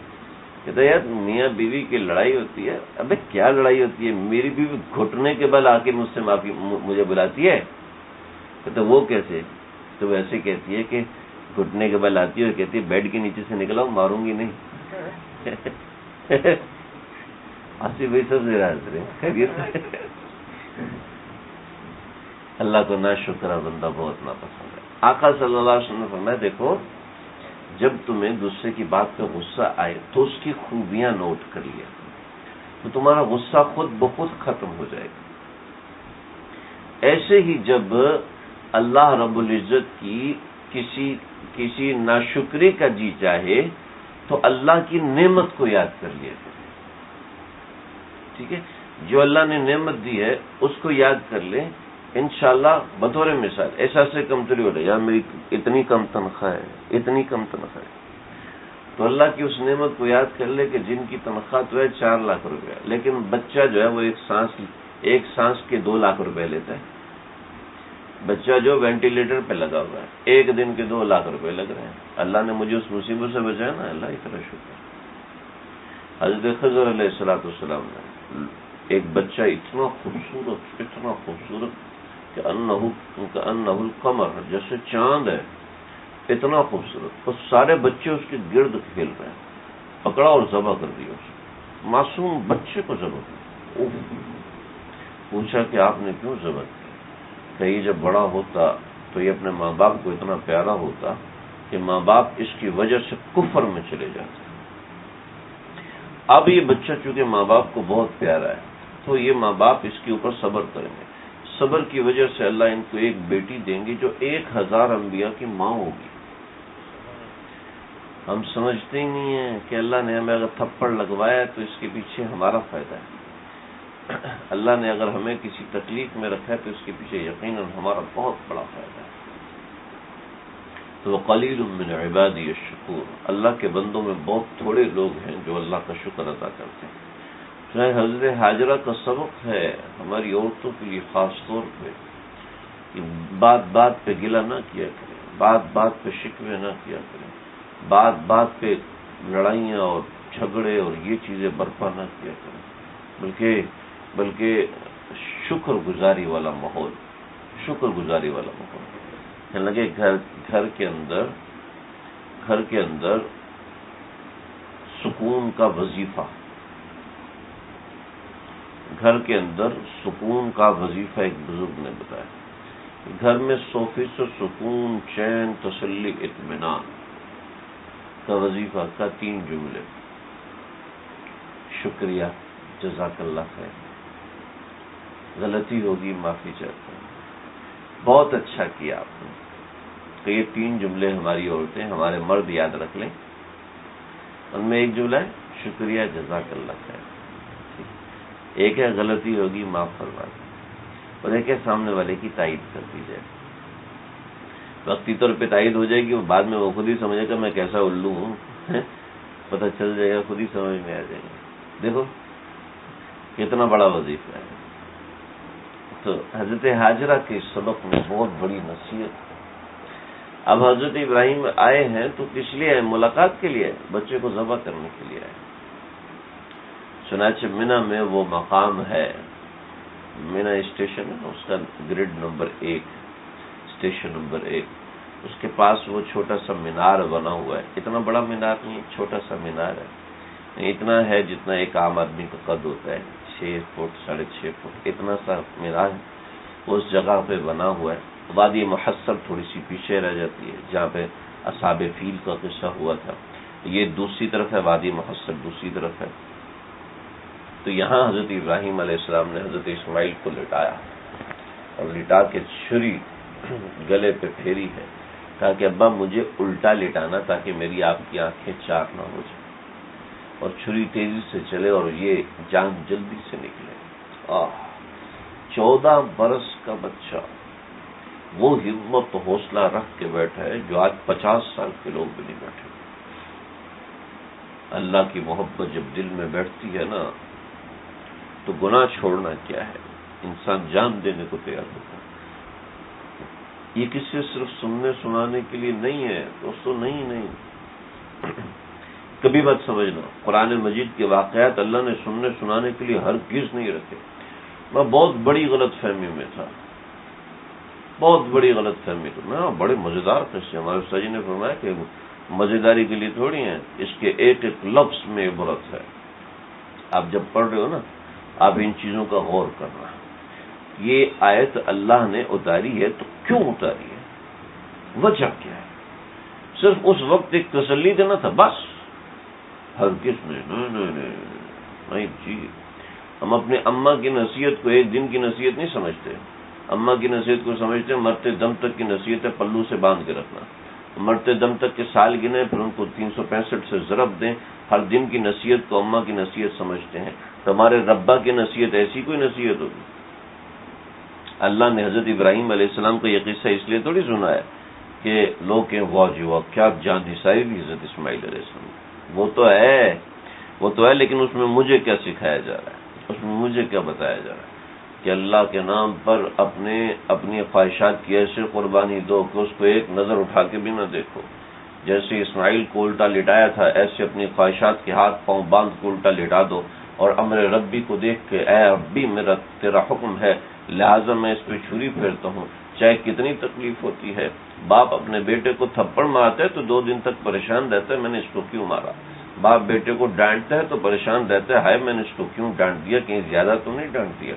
کہتا یار میاں بیوی کی لڑائی ہوتی ہے، ابے کیا لڑائی ہوتی ہے؟ میری بیوی گھٹنے کے بل آ کے مجھ سے معافی مجھے بلاتی ہے۔ کہتا وہ کیسے؟ تو وہ ایسے کہتی ہے کہ گھٹنے کے بل آتی ہے اور کہتی ہے بیڈ کے نیچے سے نکلا ہوں، ماروں گی نہیں۔ آصف بھائی سب سے راز رہے اللہ کو ناشکرا بندہ بہت ناپسند ہے۔ آقا صلی اللہ علیہ وسلم نے فرمایا دیکھو جب تمہیں دوسرے کی بات پہ غصہ آئے تو اس کی خوبیاں نوٹ کر لیا، تو تمہارا غصہ خود بخود ختم ہو جائے گا۔ ایسے ہی جب اللہ رب العزت کی کسی ناشکری کا جی چاہے تو اللہ کی نعمت کو یاد کر لیا کرے، ٹھیک ہے، جو اللہ نے نعمت دی ہے اس کو یاد کر لے، انشاءاللہ بطور مثال ایسا سے کمتری ہو رہی ہے، میری اتنی کم تنخواہ ہے، اتنی کم تنخواہ ہے، تو اللہ کی اس نعمت کو یاد کر لے کہ جن کی تنخواہ تو ہے 4 لاکھ روپے، لیکن بچہ جو ہے وہ ایک سانس کے 2 لاکھ روپے لیتا ہے، بچہ جو وینٹیلیٹر پہ لگا ہوا ہے، ایک دن کے 2 لاکھ روپے لگ رہے ہیں۔ اللہ نے مجھے اس مصیبت سے بچایا نا، اللہ کی طرح شکر۔ حضرت خضر علیہ السلام نے ایک بچہ اتنا خوبصورت کہ انہ القمر، جیسے چاند ہے، اتنا خوبصورت، اور سارے بچے اس کے گرد کھیل رہے ہیں، پکڑا اور ذبح کر دیا اسے، معصوم بچے کو ذبح کیا۔ پوچھا کہ آپ نے کیوں ذبح کیا؟ کہ یہ جب بڑا ہوتا تو یہ اپنے ماں باپ کو اتنا پیارا ہوتا کہ ماں باپ اس کی وجہ سے کفر میں چلے جاتے۔ اب یہ بچہ چونکہ ماں باپ کو بہت پیارا ہے تو یہ ماں باپ اس کے اوپر صبر کریں گے، صبر کی وجہ سے اللہ ان کو ایک بیٹی دیں گی جو 1000 انبیاء کی ماں ہوگی۔ ہم سمجھتے ہی نہیں ہیں کہ اللہ نے ہمیں اگر تھپڑ لگوایا تو اس کے پیچھے ہمارا فائدہ ہے، اللہ نے اگر ہمیں کسی تکلیف میں رکھا ہے تو اس کے پیچھے یقیناً ہمارا بہت بڑا فائدہ ہے۔ تو قلیل من عبادی الشکور، اللہ کے بندوں میں بہت تھوڑے لوگ ہیں جو اللہ کا شکر ادا کرتے ہیں۔ حضرت حاجرہ کا سبق ہے ہماری عورتوں کے لیے خاص طور پہ کہ بات بات پہ گلہ نہ کیا کریں، بات بات پہ شکوے نہ کیا کریں، بات بات پہ لڑائیاں اور جھگڑے اور یہ چیزیں برپا نہ کیا کریں، بلکہ شکر گزاری والا ماحول، شکر گزاری والا ماحول کہنے لگے گھر کے اندر سکون کا وظیفہ، گھر کے اندر سکون کا وظیفہ ایک بزرگ نے بتایا، گھر میں 100% سکون، چین، تسلی، اطمینان کا وظیفہ کا 3 جملے: شکریہ، جزاک اللہ خیر، غلطی ہوگی معافی چاہتا ہوں، بہت اچھا کیا آپ نے۔ تو یہ 3 جملے ہماری عورتیں، ہمارے مرد یاد رکھ لیں۔ ان میں ایک جملہ ہے شکریہ، جزاک اللہ خیر، ایک ہے غلطی ہوگی معاف فرما دیں، اور ایک ہے سامنے والے کی تائید کر دی جائے۔ وقتی طور پہ تائید ہو جائے گی، وہ بعد میں وہ خود ہی سمجھے گا میں کیسا الو ہوں، پتہ چل جائے گا، خود ہی سمجھ میں آ جائے گا۔ دیکھو کتنا بڑا وظیفہ ہے۔ تو حضرت حاجرہ کے سبق میں بہت بڑی نصیحت۔ اب حضرت ابراہیم آئے ہیں تو کس لیے آئے؟ ملاقات کے لیے، بچے کو ذبح کرنے کے لیے آئے۔ چنانچہ منی میں وہ مقام ہے، منی اسٹیشن ہے، اس کا گریڈ نمبر 1، اسٹیشن نمبر 1، اس کے پاس وہ چھوٹا سا مینار بنا ہوا ہے۔ اتنا بڑا مینار نہیں، چھوٹا سا مینار ہے، اتنا ہے جتنا ایک عام آدمی کا قد ہوتا ہے، 6 فٹ 6.5 فٹ، اتنا سا مینار ہے، اس جگہ پہ بنا ہوا ہے۔ وادی محصر تھوڑی سی پیچھے رہ جاتی ہے، جہاں پہ اصحاب فیل کا قصہ ہوا تھا، یہ دوسری طرف ہے، وادی محصر دوسری طرف ہے۔ تو یہاں حضرت ابراہیم علیہ السلام نے حضرت اسماعیل کو لٹایا اور لٹا کے چھری گلے پہ پھیری ہے، کہا کہ ابا مجھے الٹا لٹانا تاکہ میری آپ کی آنکھیں چار نہ ہو جائیں، اور چھری تیزی سے چلے اور یہ جان جلدی سے نکلے۔ 14 برس کا بچہ وہ ہمت و حوصلہ رکھ کے بیٹھا ہے جو آج 50 سال کے لوگ بھی نہیں بیٹھے۔ اللہ کی محبت جب دل میں بیٹھتی ہے نا تو گناہ چھوڑنا کیا ہے، انسان جان دینے کو تیار ہوتا ہے۔ یہ کسی صرف سننے سنانے کے لیے نہیں ہے دوستو، نہیں کبھی مت سمجھنا قرآن مجید کے واقعات اللہ نے سننے سنانے کے لیے ہرگز نہیں رکھے۔ میں بہت بڑی غلط فہمی میں تھا، بہت بڑی غلط فہمی تو میں بڑے مزیدار قصے، ہمارے استاد جی نے فرمایا کہ مزیداری کے لیے تھوڑی ہیں، اس کے ایک ایک لفظ میں عبرت ہے۔ آپ جب پڑھ رہے ہو نا، آپ ان چیزوں کا غور کرنا۔ یہ آیت اللہ نے اتاری ہے تو کیوں اتاری ہے، وجہ کیا ہے؟ صرف اس وقت ایک تسلی دینا تھا بس؟ ہرگز نہیں جی، ہم اپنے اماں کی نصیحت کو ایک دن کی نصیحت نہیں سمجھتے، اماں کی نصیحت کو سمجھتے ہیں مرتے دم تک کی نصیحت ہے، پلو سے باندھ کے رکھنا، مرتے دم تک کے سال گنے پھر ان کو 365 سے ضرب دیں، ہر دن کی نصیحت کو اماں کی نصیحت سمجھتے ہیں۔ تمہارے ربا کی نصیحت ایسی کوئی نصیحت ہوگی؟ اللہ نے حضرت ابراہیم علیہ السلام کا یہ قصہ اس لیے تھوڑی سنا ہے کہ لوگ کہیں واہ جی واہ کیا جان نثاری بھی حضرت اسماعیل علیہ السلام، وہ تو ہے لیکن اس میں مجھے کیا سکھایا جا رہا ہے، اس میں مجھے کیا بتایا جا رہا ہے کہ اللہ کے نام پر اپنی خواہشات کی ایسے قربانی دو کہ اس کو ایک نظر اٹھا کے بھی نہ دیکھو۔ جیسے اسماعیل کو الٹا لٹایا تھا ایسے اپنی خواہشات کے ہاتھ پاؤں باندھ کے الٹا لٹا دو، اور امر ربی کو دیکھ کے اے ربی میرا تیرا حکم ہے لہٰذا میں اس پہ چھری پھیرتا ہوں، چاہے کتنی تکلیف ہوتی ہے۔ باپ اپنے بیٹے کو تھپڑ مارتا ہے تو 2 دن تک پریشان رہتا ہے میں نے اس کو کیوں مارا، باپ بیٹے کو ڈانٹتا ہے تو پریشان رہتا ہے ہائے میں نے اس کو کیوں ڈانٹ دیا، کہیں زیادہ تو نہیں ڈانٹ دیا۔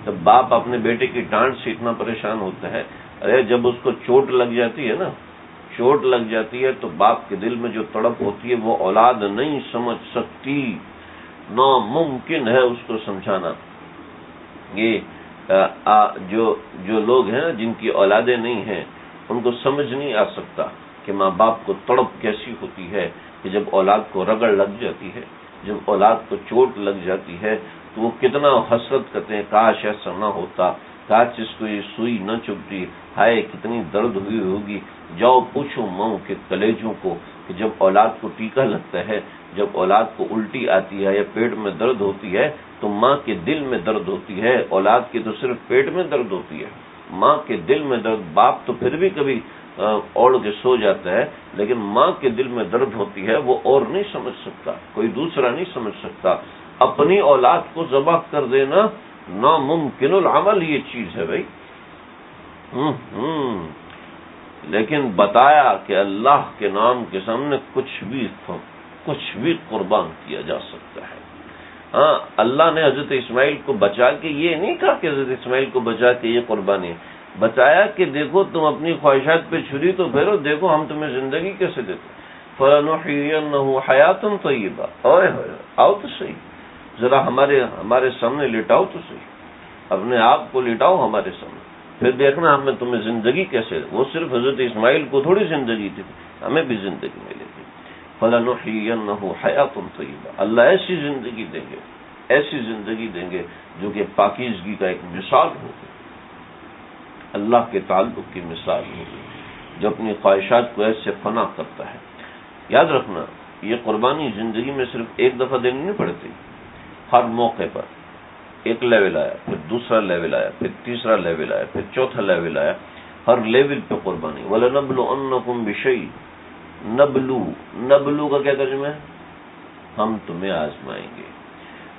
جب باپ اپنے بیٹے کی ڈانٹ سے اتنا پریشان ہوتا ہے، ارے جب اس کو چوٹ لگ جاتی ہے نا، چوٹ لگ جاتی ہے تو باپ کے دل میں جو تڑپ ہوتی ہے وہ اولاد نہیں سمجھ سکتی، ناممکن ہے اس کو سمجھانا۔ یہ جو لوگ ہیں جن کی اولادیں نہیں ہیں ان کو سمجھ نہیں آ سکتا کہ ماں باپ کو تڑپ کیسی ہوتی ہے کہ جب اولاد کو رگڑ لگ جاتی ہے، جب اولاد کو چوٹ لگ جاتی ہے تو وہ کتنا حسرت کرتے ہیں کاش ایسا نہ ہوتا، کاش اس کو یہ سوئی نہ چبھتی، ہائے کتنی درد ہوئی ہوگی۔ جاؤ پوچھو ماؤں کے کلیجوں کو کہ جب اولاد کو ٹیکا لگتا ہے، جب اولاد کو الٹی آتی ہے یا پیٹ میں درد ہوتی ہے تو ماں کے دل میں درد ہوتی ہے، اولاد کے تو صرف پیٹ میں درد ہوتی ہے، ماں کے دل میں درد۔ باپ تو پھر بھی کبھی اوڑھ کے سو جاتا ہے، لیکن ماں کے دل میں درد ہوتی ہے، وہ اور نہیں سمجھ سکتا، کوئی دوسرا نہیں سمجھ سکتا۔ اپنی اولاد کو ذبح کر دینا ناممکن العمل یہ چیز ہے بھائی۔ لیکن بتایا کہ اللہ کے نام کے سامنے کچھ بھی قربان کیا جا سکتا ہے۔ ہاں، اللہ نے حضرت اسماعیل کو بچا کے یہ نہیں کہا کہ حضرت اسماعیل کو بچا کے یہ قربانی ہے، بتایا کہ دیکھو تم اپنی خواہشات پہ چھری تو پھیرو، دیکھو ہم تمہیں زندگی کیسے دیتے ہیں۔ فَلَنُحْيِيَنَّهُ حَيَاةً طَيِّبَةً، اوئے آؤ تو صحیح، ذرا ہمارے سامنے لٹاؤ تو صحیح، اپنے آپ کو لٹاؤ ہمارے سامنے، پھر دیکھنا ہمیں تمہیں زندگی کیسے۔ وہ صرف حضرت اسماعیل کو تھوڑی زندگی تھی، ہمیں بھی زندگی ملے گی۔ فَلَنُحْيِيَنَّهُ حَيَاةً طَيِّبَةً، اللہ ایسی زندگی دیں گے، ایسی زندگی دیں گے جو کہ پاکیزگی کا ایک مثال ہوگی، اللہ کے تعلق کی مثال ہوگی، جو اپنی خواہشات کو ایسے فنا کرتا ہے۔ یاد رکھنا یہ قربانی زندگی میں صرف ایک دفعہ دینی نہیں پڑتی، ہر موقع پر ایک لیول آیا، پھر دوسرا لیول آیا، پھر تیسرا لیول آیا، پھر چوتھا لیول آیا، ہر لیول پہ قربانی۔ وَلَنَبْلُوَنَّكُمْ بِشَيْءٍ، نبلو کا کیا ترجمہ ہے؟ ہم تمہیں آزمائیں گے۔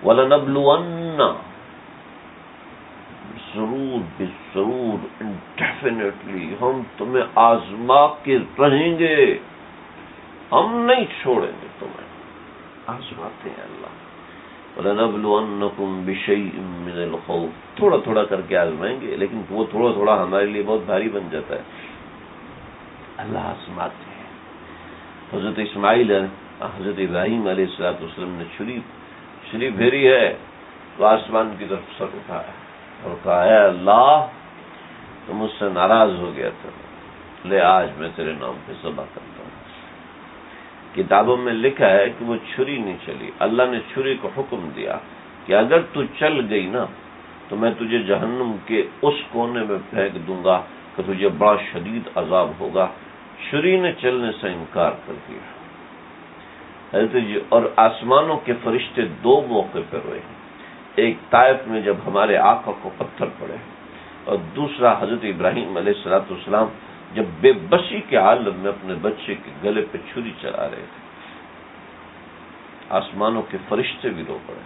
وَلَنَبْلُوَنَّ، ضرور انڈیفینیٹلی ہم تمہیں آزما کے رہیں گے، ہم نہیں چھوڑیں گے تمہیں، آزماتے ہیں اللہ۔ وَلَنَبْلُوَنَّكُمْ بِشَيْءٍ مِّنَ الْخَوْفِ، تھوڑا تھوڑا کر کے آزمائیں گے، لیکن وہ تھوڑا تھوڑا ہمارے لیے بہت بھاری بن جاتا ہے، اللہ آزماتے ہیں۔ حضرت اسماعیل حضرت ابراہیم علیہ السلام نے چھری پھیری ہے تو آسمان کی طرف سر اٹھایا اور کہا اے اللہ تو مجھ سے ناراض ہو گیا تھا، لے آج میں تیرے نام پہ ذبح کرتا ہوں۔ کتابوں میں لکھا ہے کہ وہ چھری نہیں چلی، اللہ نے چھری کو حکم دیا کہ اگر تو چل گئی نا تو میں تجھے جہنم کے اس کونے میں پھینک دوں گا کہ تجھے بڑا شدید عذاب ہوگا۔ چھری نے چلنے سے انکار کر دیا۔ اور آسمانوں کے فرشتے دو موقع پر روئے ہیں، ایک طائف میں جب ہمارے آقا کو پتھر پڑے، اور دوسرا حضرت ابراہیم علیہ السلام جب بے بسی کے عالم میں اپنے بچے کے گلے پہ چھری چلا رہے تھے، آسمانوں کے فرشتے بھی رو پڑے۔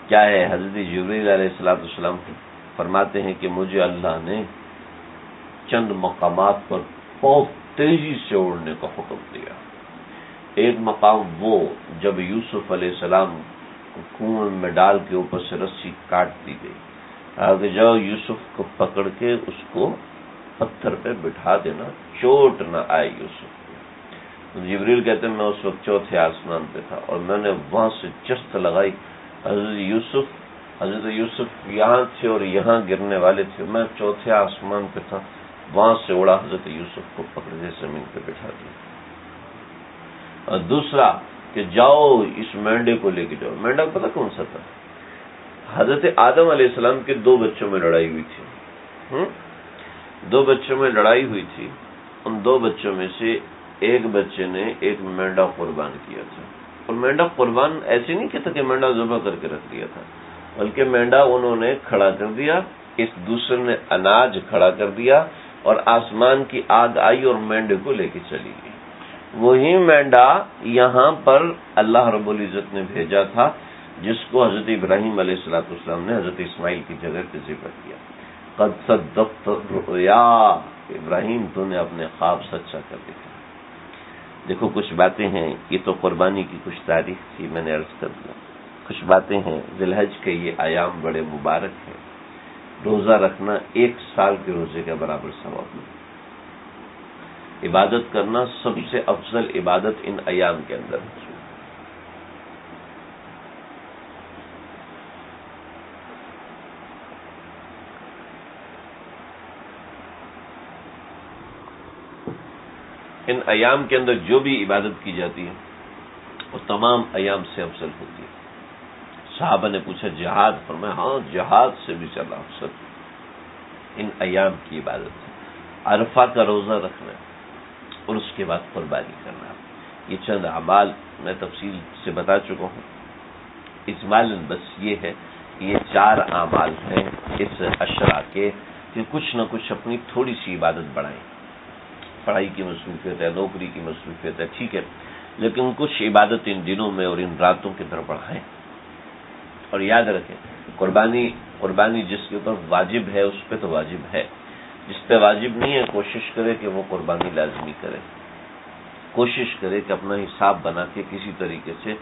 کیا ہے، حضرت جبریل علیہ السلام فرماتے ہیں کہ مجھے اللہ نے چند مقامات پر بہت تیزی سے اڑنے کا حکم دیا۔ ایک مقام وہ جب یوسف علیہ السلام کو کنویں میں ڈال کے اوپر سے رسی کاٹ دی گئی، آگے جاؤ یوسف کو پکڑ کے اس کو پتھر پہ بٹھا دینا، چوٹ نہ آئے یوسف کو۔ جبریل کہتے ہیں میں اس وقت چوتھے آسمان پہ تھا اور میں نے وہاں سے جست لگائی، حضرت یوسف یہاں تھے اور یہاں گرنے والے تھے، میں چوتھے آسمان پہ تھا، وہاں سے اڑا حضرت یوسف کو پکڑ کے زمین پہ بٹھا دیا۔ اور دوسرا کہ جاؤ اس مینڈے کو لے کے جاؤ، مینڈا پتہ کون سا تھا؟ حضرت آدم علیہ السلام کے دو بچوں میں لڑائی ہوئی تھی، دو بچوں میں لڑائی ہوئی تھی، ان دو بچوں میں سے ایک بچے نے ایک مینڈا قربان کیا تھا، اور مینڈا قربان ایسے نہیں کہتا کہ مینڈا ذبح کر کے رکھ دیا تھا، بلکہ مینڈا انہوں نے کھڑا کر دیا، اس دوسرے نے اناج کھڑا کر دیا، اور آسمان کی آگ آئی اور مینڈے کو لے کے چلی گئی۔ وہی مینڈا یہاں پر اللہ رب العزت نے بھیجا تھا جس کو حضرت ابراہیم علیہ السلام نے حضرت اسماعیل کی جگہ پہ ذبح کیا۔ قد صدقت الرؤیا، ابراہیم تو نے اپنے خواب سچا کر دیا۔ دیکھو کچھ باتیں ہیں، یہ تو قربانی کی کچھ تاریخ تھی، میں نے عرض کر دیا، کچھ باتیں ہیں۔ ذی الحج کے یہ ایام بڑے مبارک ہیں، روزہ رکھنا 1 سال کے روزے کے برابر ثواب ہے۔ عبادت کرنا سب سے افضل عبادت ان ایام کے اندر ہے۔ ان ایام کے اندر جو بھی عبادت کی جاتی ہے وہ تمام ایام سے افضل ہوتی ہے۔ صحابہ نے پوچھا جہاد؟ فرمایا ہاں جہاد سے بھی زیادہ افضل ان ایام کی عبادت ہے۔ عرفہ کا روزہ رکھنا اور اس کے بعد قربانی کرنا، یہ چند اعمال میں تفصیل سے بتا چکا ہوں۔ اجمالاً بس یہ ہے کہ یہ 4 اعمال ہیں اس عشرہ کے کہ کچھ نہ کچھ اپنی تھوڑی سی عبادت بڑھائیں۔ پڑھائی کی مصروفیت ہے، نوکری کی مصروفیت ہے، ٹھیک ہے، لیکن کچھ عبادت ان دنوں میں اور ان راتوں کی طرف بڑھائیں۔ اور یاد رکھیں قربانی جس کے اوپر واجب ہے اس پہ تو واجب ہے، جس پہ واجب نہیں ہے کوشش کرے کہ وہ قربانی لازمی کرے، کوشش کرے کہ اپنا حساب بنا کے کسی طریقے سے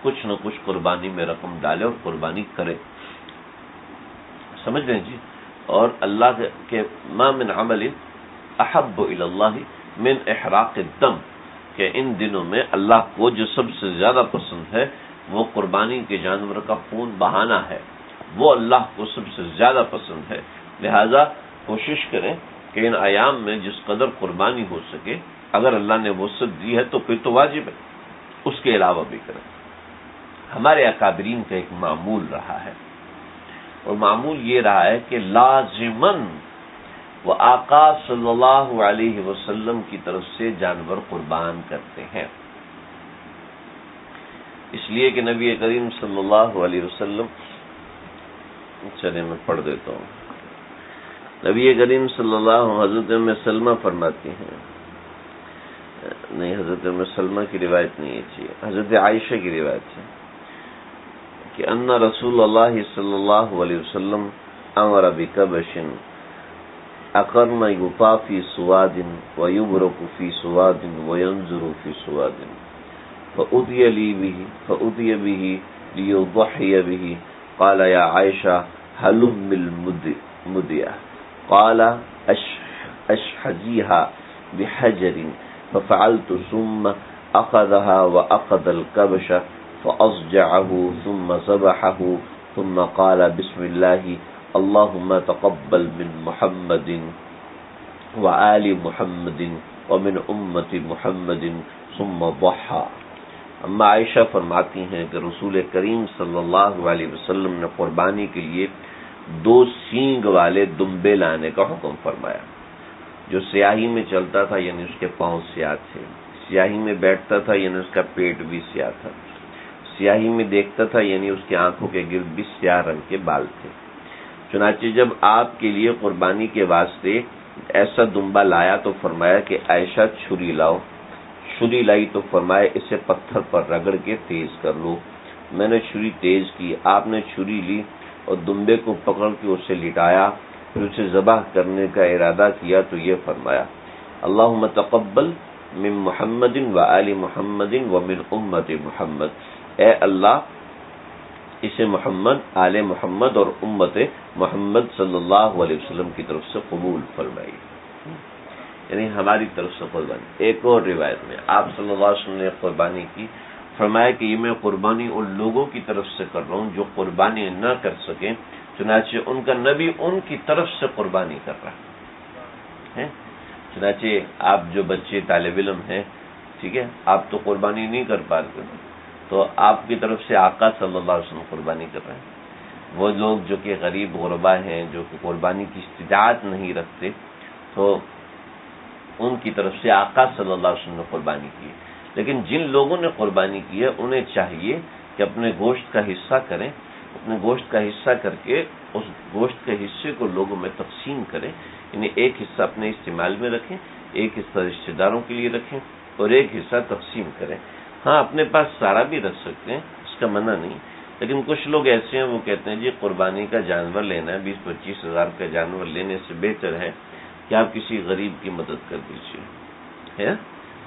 کچھ نہ کچھ قربانی میں رقم ڈالے اور قربانی کرے، سمجھ رہے ہیں جی۔ اور اللہ کے ما من عمل احب الی اللہ من احراق الدم، کہ ان دنوں میں اللہ کو جو سب سے زیادہ پسند ہے وہ قربانی کے جانور کا خون بہانا ہے، وہ اللہ کو سب سے زیادہ پسند ہے۔ لہذا کوشش کریں کہ ان ایام میں جس قدر قربانی ہو سکے، اگر اللہ نے وسعت دی ہے تو پھر تو واجب ہے، اس کے علاوہ بھی کریں۔ ہمارے اکابرین کا ایک معمول رہا ہے، اور معمول یہ رہا ہے کہ لازماً وہ آقا صلی اللہ علیہ وسلم کی طرف سے جانور قربان کرتے ہیں، اس لیے کہ نبی کریم صلی اللہ علیہ وسلم، چلے میں پڑھ دیتا ہوں، نبی کریم صلی اللہ حضرت ام سلمہ فرماتی ہیں، نہیں حضرت ام سلمہ کی روایت نہیں ہے، حضرت عائشہ کی روایت ہے کہ ان رسول اللہ صلی اللہ علیہ وسلم امر بکبش اقرن یطا فی سواد ویبرک فی سواد وینظر فی سواد فأتي به ليضحي به قال يا عائشة هلم المدية قال أشحذيها بحجر ففعلت ثم أخذها وأخذ الكبش فأصجعه ثم ذبحه ثم قال بسم الله اللهم تقبل من محمد وآل محمد ومن أمة محمد ثم ضحى۔ اما عائشہ فرماتی ہیں کہ رسول کریم صلی اللہ علیہ وسلم نے قربانی کے لیے 2 سینگ والے دمبے لانے کا حکم فرمایا، جو سیاہی میں چلتا تھا یعنی اس کے پاؤں سیاہ تھے، سیاہی میں بیٹھتا تھا یعنی اس کا پیٹ بھی سیاہ تھا، سیاہی میں دیکھتا تھا یعنی اس کی آنکھوں کے گرد بھی سیاہ رنگ کے بال تھے۔ چنانچہ جب آپ کے لیے قربانی کے واسطے ایسا دمبا لایا تو فرمایا کہ عائشہ چھری لاؤ، چھری لائی تو فرمایا اسے پتھر پر رگڑ کے تیز کر لو۔ میں نے چھری تیز کی، آپ نے چھری لی اور دمبے کو پکڑ کے اسے لٹایا، پھر اسے ذبح کرنے کا ارادہ کیا تو یہ فرمایا اللہم تقبل من محمد و آل محمد و من امت محمد، اے اللہ اسے محمد، آل محمد اور امت محمد صلی اللہ علیہ وسلم کی طرف سے قبول فرمائی، یعنی ہماری طرف سے قربانی۔ ایک اور روایت میں آپ صلی اللہ علیہ وسلم نے قربانی کی، فرمایا کہ یہ میں قربانی ان لوگوں کی طرف سے کر رہا ہوں جو قربانی نہ کر سکیں، چنانچہ ان کا نبی ان کی طرف سے قربانی کر رہا ہے۔ چنانچہ آپ جو بچے طالب علم ہیں، ٹھیک ہے، آپ تو قربانی نہیں کر پاتے، تو آپ کی طرف سے آقا صلی اللہ علیہ وسلم قربانی کر رہے ہیں۔ وہ لوگ جو کہ غریب غربا ہیں، جو کہ قربانی کی استطاعت نہیں رکھتے، تو ان کی طرف سے آقا صلی اللہ علیہ وسلم نے قربانی کی۔ لیکن جن لوگوں نے قربانی کی ہے انہیں چاہیے کہ اپنے گوشت کا حصہ کریں، اپنے گوشت کا حصہ کر کے اس گوشت کے حصے کو لوگوں میں تقسیم کریں، یعنی ایک حصہ اپنے استعمال میں رکھیں، ایک حصہ رشتہ داروں کے لیے رکھیں اور ایک حصہ تقسیم کریں۔ ہاں اپنے پاس سارا بھی رکھ سکتے ہیں، اس کا منع نہیں، لیکن کچھ لوگ ایسے ہیں وہ کہتے ہیں جی قربانی کا جانور لینا ہے، 20-25 ہزار کا جانور لینے سے بہتر ہے کہ آپ کسی غریب کی مدد کر دیجیے،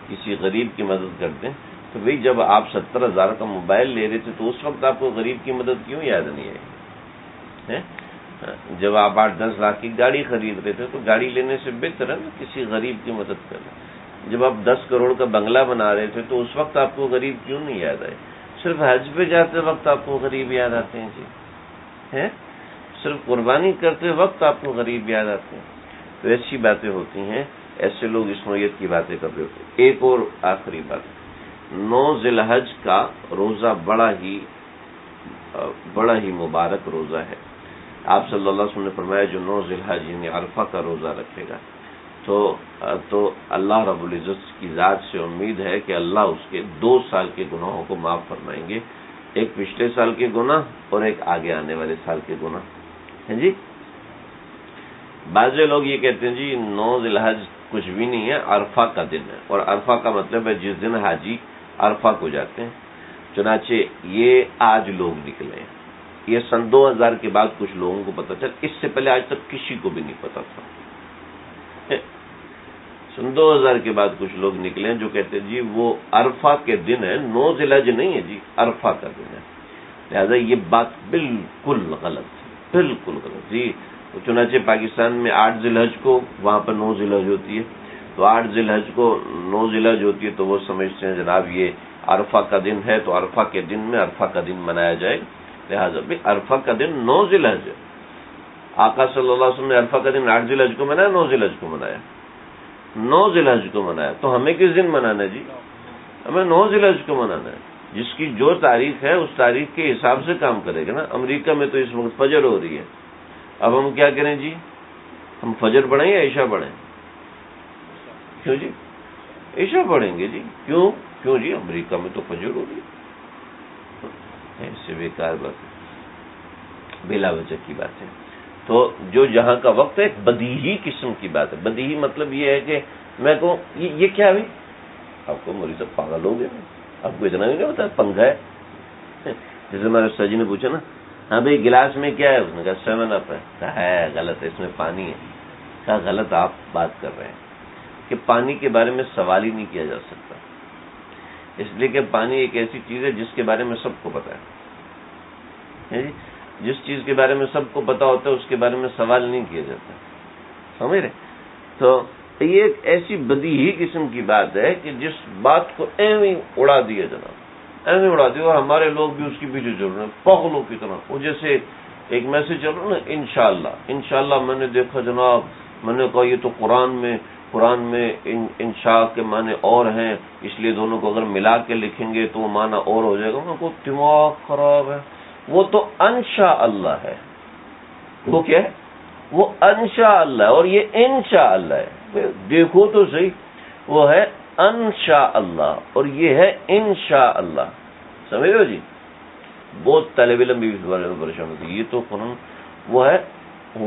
کسی غریب کی مدد کر دیں۔ تو بھئی جب آپ 70,000 کا موبائل لے رہے تھے تو اس وقت آپ کو غریب کی مدد کیوں یاد نہیں آئی؟ جب آپ 8-10 لاکھ کی گاڑی خرید رہے تھے تو گاڑی لینے سے بہتر ہے نا کسی غریب کی مدد کریں۔ جب آپ 10 کروڑ کا بنگلہ بنا رہے تھے تو اس وقت آپ کو غریب کیوں نہیں یاد آئے؟ صرف حج پہ جاتے وقت آپ کو غریب یاد آتے ہیں جی، صرف قربانی کرتے وقت آپ کو غریب یاد آتے ہیں۔ تو ایسی باتیں ہوتی ہیں، ایسے لوگ اس نوعیت کی باتیں کر رہے ہوتے ہیں۔ ایک اور آخری بات 9 ذی الحج کا روزہ بڑا ہی مبارک روزہ ہے. آپ صلی اللہ علیہ وسلم نے فرمایا جو 9 ذی الحج یعنی عرفہ کا روزہ رکھے گا تو اللہ رب العزت کی ذات سے امید ہے کہ اللہ اس کے 2 سال کے گناہوں کو معاف فرمائیں گے، ایک پچھلے سال کے گناہ اور ایک آگے آنے والے سال کے گناہ. ہیں جی. بعض لوگ یہ کہتے ہیں جی 9 ذی الحج کچھ بھی نہیں ہے، عرفہ کا دن ہے، اور عرفہ کا مطلب ہے جس دن حاجی عرفہ کو جاتے ہیں. چنانچہ یہ آج لوگ نکلے ہیں، یہ سن 2000 کے بعد کچھ لوگوں کو پتہ چل، اس سے پہلے آج تک کسی کو بھی نہیں پتا تھا. سن 2000 کے بعد کچھ لوگ نکلے ہیں جو کہتے ہیں جی وہ عرفہ کے دن ہے، 9 ذی الحج نہیں ہے جی، عرفہ کا دن ہے. لہذا یہ بات بالکل غلط ہے، بالکل غلط جی. چنانچہ پاکستان میں 8 ذی الحج کو وہاں پر 9 ذی الحج ہوتی ہے، تو 8 ذی الحج کو 9 ذی الحج ہوتی ہے تو وہ سمجھتے ہیں جناب یہ عرفہ کا دن ہے تو عرفہ کے دن میں عرفہ کا دن منایا جائے. لہذا بھی عرفہ کا دن 9 ذی الحج ہے. آقا صلی اللہ علیہ وسلم نے عرفہ کا دن 8 ذی الحج کو منایا، 9 ذی الحج کو منایا، 9 ذی الحج کو منایا. تو ہمیں کس دن منانا ہے جی؟ ہمیں 9 ذی الحج کو منانا ہے. جس کی جو تاریخ ہے اس تاریخ کے حساب سے کام کرے گا نا. امریکہ میں تو اس وقت فجر ہو رہی ہے، اب ہم کیا کریں جی؟ ہم فجر پڑھیں یا عشاء پڑھیں؟ کیوں جی؟ عشاء پڑھیں گے جی. کیوں جی؟ امریکہ میں تو فجر ہو رہی ہے. ایسے بیکار بات ہے، بلا وجہ کی بات ہے. تو جو جہاں کا وقت ہے ایک بدیہی قسم کی بات ہے. بدیہی مطلب یہ ہے کہ میں کہوں یہ کیا ہوئی، آپ کو مریض صاحب پاگل ہو گئے، آپ کو اتنا بھی نہیں پتا پنکھا ہے. جیسے ہمارے استاد جی نے پوچھا نا، ہاں بھائی گلاس میں کیا ہے؟ اس نے کہا 7 اپ ہے. کہا ہے غلط ہے، اس میں پانی ہے. کہا غلط آپ بات کر رہے ہیں کہ پانی کے بارے میں سوال ہی نہیں کیا جا سکتا، اس لیے کہ پانی ایک ایسی چیز ہے جس کے بارے میں سب کو پتا ہے. جس چیز کے بارے میں سب کو پتا ہوتا ہے اس کے بارے میں سوال نہیں کیا جاتا. سمجھ رہے؟ تو یہ ایک ایسی بدیہی قسم کی بات ہے کہ جس بات کو ایویں اڑا دیا جناب، ایویں اڑا دیا، اور ہمارے لوگ بھی اس کے پیچھے چل رہے ہیں پاگلوں کی طرح. وہ جیسے ایک میسج چل رہا نا، انشاءاللہ میں نے دیکھا جناب، میں نے کہا یہ تو قرآن میں انشاء کے معنی اور ہیں، اس لیے دونوں کو اگر ملا کے لکھیں گے تو وہ معنی اور ہو جائے گا. میں کو دماغ خراب ہے، وہ تو انشاء اللہ ہے. وہ کیا ہے؟ وہ انشاء اللہ ہے، اور یہ انشاء اللہ ہے. دیکھو تو صحیح، وہ ہے انشاء اللہ اور یہ ہے انشاء اللہ. سمجھ رہے ہو جی؟ بہت طالب علم بھی اس بارے میں پریشان ہوتی ہے. یہ تو قرآن وہ ہے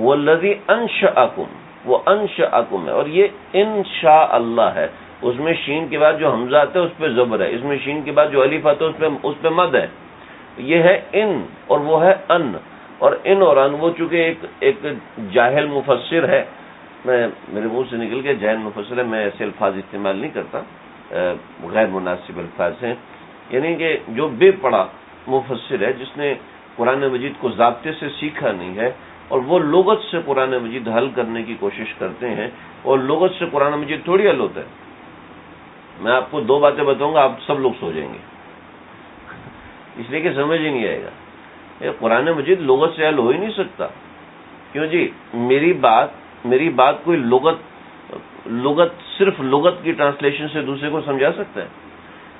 والذی انشأکم، وہ انشأکم ہے، اور یہ انشاء اللہ ہے. اس میں شین کے بعد جو حمزہ آتا ہے اس پہ زبر ہے، اس میں شین کے بعد جو الف آتا ہے اس پہ مد ہے. یہ ہے ان اور وہ ہے ان، اور ان اور ان وہ چونکہ ایک جاہل مفسر ہے، میرے منہ سے نکل کے جاہل مفسر ہے، میں ایسے الفاظ استعمال نہیں کرتا، غیر مناسب الفاظ ہیں. یعنی کہ جو بے پڑھا مفسر ہے، جس نے قرآن مجید کو ضابطے سے سیکھا نہیں ہے، اور وہ لغت سے قرآن مجید حل کرنے کی کوشش کرتے ہیں، اور لغت سے قرآن مجید تھوڑی حل ہوتا ہے. میں آپ کو 2 باتیں بتاؤں گا، آپ سب لوگ سو جائیں گے، اس لیے کہ سمجھ ہی نہیں آئے گا. یہ قرآن مجید لغت سے حل ہو ہی نہیں سکتا. کیوں جی؟ میری بات کوئی لغت صرف لغت کی ٹرانسلیشن سے دوسرے کو سمجھا سکتا ہے؟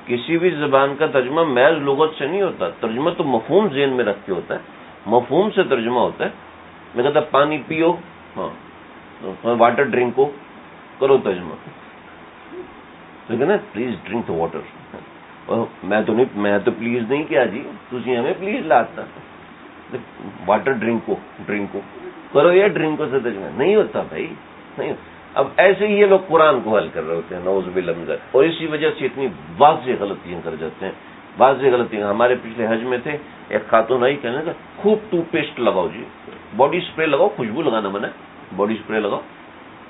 کسی بھی زبان کا ترجمہ محض لغت سے نہیں ہوتا. ترجمہ تو مفہوم ذہن میں رکھ کے ہوتا ہے، مفہوم سے ترجمہ ہوتا ہے. میں کہتا پانی پیو، ہاں واٹر ڈرنک کو کرو ترجمہ، تو کہنا پلیز ڈرنک دا واٹر. میں تو پلیز نہیں کیا جی، تھی ہمیں پلیز لاتا. واٹر ڈرنک کو کرو یا ڈرنک سے ترجمہ نہیں ہوتا بھائی، نہیں. اب ایسے ہی یہ لوگ قرآن کو حل کر رہے ہوتے ہیں، نعوذ باللہ من ذالک، اور اسی وجہ سے اتنی واضح غلطیاں کر جاتے ہیں. واضح غلطیاں ہمارے پچھلے حج میں تھے، ایک خاتون آئی کہنے کا خوب ٹوتھ پیسٹ لگاؤ جی، باڈی اسپرے لگاؤ، خوشبو لگانا منع ہے، باڈی اسپرے لگاؤ.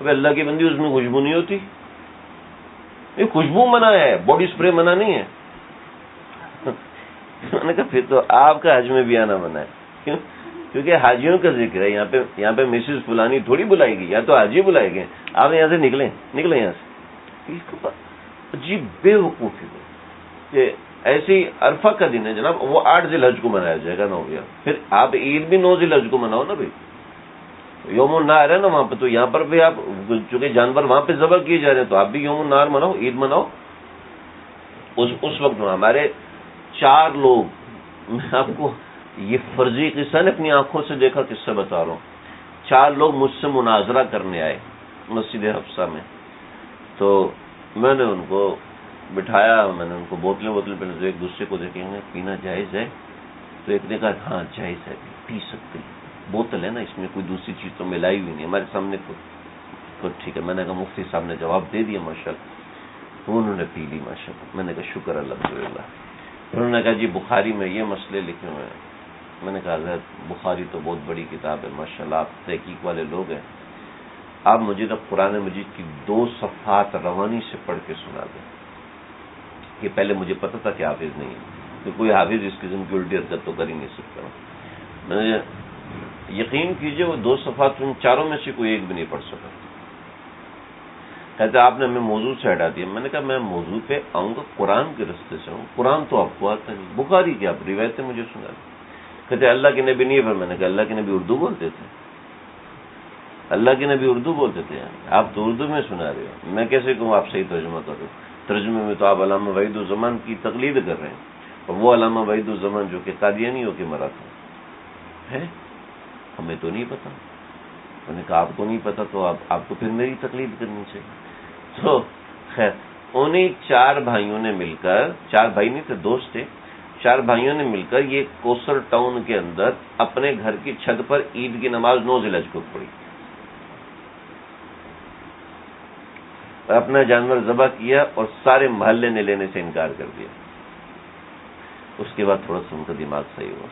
اب اللہ کی بندی اس میں خوشبو نہیں ہوتی، یہ خوشبو منع ہے، باڈی اسپرے منع نہیں ہے. میں نے کہا پھر تو آپ کا حج میں بھی آنا منع ہے. کیوں؟ کیونکہ حاجیوں کا ذکر ہے یہاں پہ مسز فلانی تھوڑی بلائے گی، یا تو حاجی بلائے گے. آپ یہاں سے نکلیں یہاں سے. عجیب بے وقوفی کہ ایسی عرفہ کا دن ہے جناب، وہ 8 ذی الحج کو منایا جائے گا. 9 پھر آپ عید بھی 9 ذی الحج کو مناؤ نا بھائی، یوم النحر ہے نا وہاں پہ، تو یہاں پر بھی آپ چونکہ جانور وہاں پہ ذبح کیے جا رہے ہیں تو آپ بھی یوم النحر مناؤ، عید مناؤ. اس وقت میں ہمارے 4 لوگ، میں آپ کو یہ فرضی قصہ نے اپنی آنکھوں سے دیکھا قصہ بتا رہا ہوں، 4 لوگ مجھ سے مناظرہ کرنے آئے مسجد حفصہ میں. تو میں نے ان کو بٹھایا، میں نے ان کو بوتلیں پہلے تو ایک دوسرے کو دیکھیں گے پینا جائز ہے، تو ایک نے کہا ہاں جائز ہے، پی سکتے ہیں، بوتل ہے نا، اس میں کوئی دوسری چیز تو ملائی ہوئی نہیں ہمارے سامنے تو ٹھیک ہے. میں نے کہا مفتی صاحب نے جواب دے دیا ماشاءاللہ، تو انہوں نے پی لی ماشاءاللہ. میں نے کہا شکر الحمدللہ. انہوں نے کہا جی بخاری میں یہ مسئلے لکھے ہوئے ہیں. میں نے کہا حضرت بخاری تو بہت بڑی کتاب ہے ماشاءاللہ، آپ تحقیق والے لوگ ہیں، آپ مجھے تو قرآن مجید کی 2 صفحات روانی سے پڑھ کے سنا دیں. یہ پہلے مجھے پتا تھا کہ حافظ نہیں ہے، کہ کوئی حافظ اس قسم کی الٹی حرکت تو کر ہی نہیں سکتا. میں نے یقین کیجئے وہ 2 صفحات ان 4 میں سے کوئی ایک بھی نہیں پڑھ سکا. کہتے آپ نے ہمیں موضوع سے ہٹا دیا. میں نے کہا میں موضوع پہ آؤں گا قرآن کے رستے سے ہوں، قرآن تو آپ کو آتا نہیں، بخاری کی آپ روایتیں مجھے سنا دیں. کہتے اللہ کے نبی نہیں ہے. میں نے کہا اللہ کے نبی اردو بولتے تھے؟ اللہ کے نبی اردو بولتے تھے؟ آپ تو اردو میں سنا رہے ہو، میں کیسے کہوں آپ صحیح ترجمہ کرو؟ ترجمے میں تو آپ علامہ وحید الزمان کی تقلید کر رہے ہیں، اور وہ علامہ وحید الزمان جو کہ قادیانی ہو کے مرا تھا ہے، ہمیں تو نہیں پتا. میں نے کہا آپ کو نہیں پتا تو آپ کو پھر میری تقلید کرنی چاہیے. تو خیر انہیں 4 بھائیوں نے مل کر، 4 بھائی نہیں تھے، دوست تھے، 4 بھائیوں نے مل کر یہ کوثر ٹاؤن کے اندر اپنے گھر کی چھت پر عید کی نماز 9 ذی الحج کو پڑھی، اپنا جانور ذبح کیا اور سارے محلے نے لینے سے انکار کر دیا. اس کے بعد تھوڑا سا ان کا دماغ صحیح ہوا.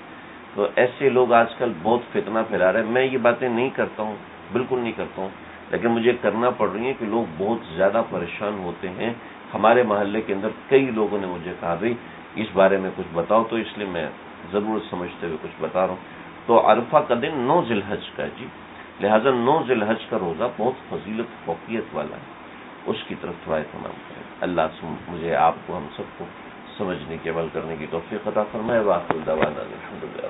تو ایسے لوگ آج کل بہت فتنہ پھیلا رہے ہیں. میں یہ باتیں نہیں کرتا ہوں، بالکل نہیں کرتا ہوں، لیکن مجھے کرنا پڑ رہی ہے کہ لوگ بہت زیادہ پریشان ہوتے ہیں. ہمارے محلے کے اندر کئی لوگوں نے مجھے کہا بھائی اس بارے میں کچھ بتاؤ، تو اس لیے میں ضرورت سمجھتے ہوئے کچھ بتا رہا ہوں. تو عرفہ کا دن 9 ذی الحج کا ہے جی، لہٰذا 9 ذی الحج کا روزہ بہت فضیلت فوقیت والا ہے، اس کی طرف تھوڑا اہتمام کریں. اللہ سے مجھے آپ کو ہم سب کو سمجھنے کی عمل کرنے کی توفیق عطا فرمائے. وآخر دعوانا الحمدللہ.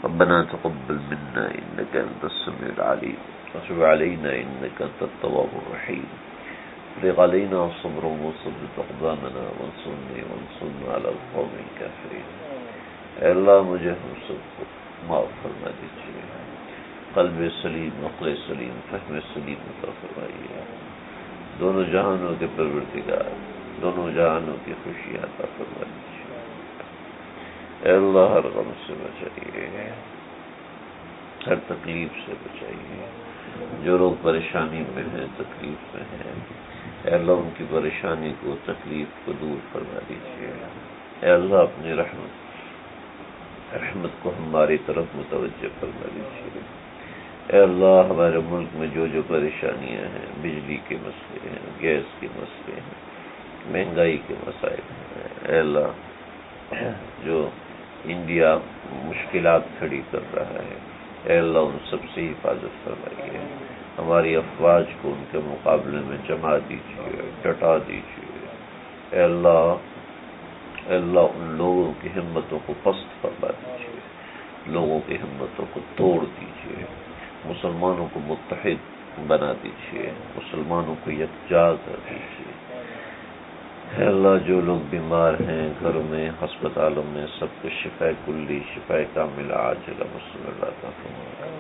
ربنا تقبل منا انك انت السميع العليم وتب علينا انك انت التواب الرحيم. افرغ علينا صبرا وثبت اقدامنا وانصرنا على القوم الكافرين. اے اللہ مجھے ہم سب کو معاف فرما دیجیے، قلب سلیم، عقل سلیم، فہم سلیم عطا فرمائیے. دونوں جہانوں کے پروردگار، دونوں جہانوں کی خوشی عطا فرما دیجیے. اے اللہ ہر غم سے بچائیے، ہر تکلیف سے بچائیے. جو لوگ پریشانی میں ہیں، تکلیف میں ہیں، اے اللہ ان کی پریشانی کو، تکلیف کو دور فرما دیجیے. اے اللہ اپنی رحمت کو ہماری طرف متوجہ فرما دیجیے. اے اللہ ہمارے ملک میں جو پریشانیاں ہیں، بجلی کے مسئلے ہیں، گیس کے مسئلے ہیں، مہنگائی کے مسائل ہیں، اے اللہ جو انڈیا مشکلات کھڑی کر رہا ہے، اے اللہ ان سب سے حفاظت فرمائیے. ہماری افواج کو ان کے مقابلے میں جما دیجیے، ڈٹا دیجیے. اے اللہ ان لوگوں کی ہمتوں کو پست فرما دیجیے، لوگوں کی ہمتوں کو توڑ دیجیے، مسلمانوں کو متحد بنا دیجیے، مسلمانوں کو یکجا کر دیجیے. اے اللہ جو لوگ بیمار ہیں گھروں میں، ہسپتالوں میں، سب کو شفا کلی، شفا کاملہ عاجلہ مستمرہ عطا فرمائے.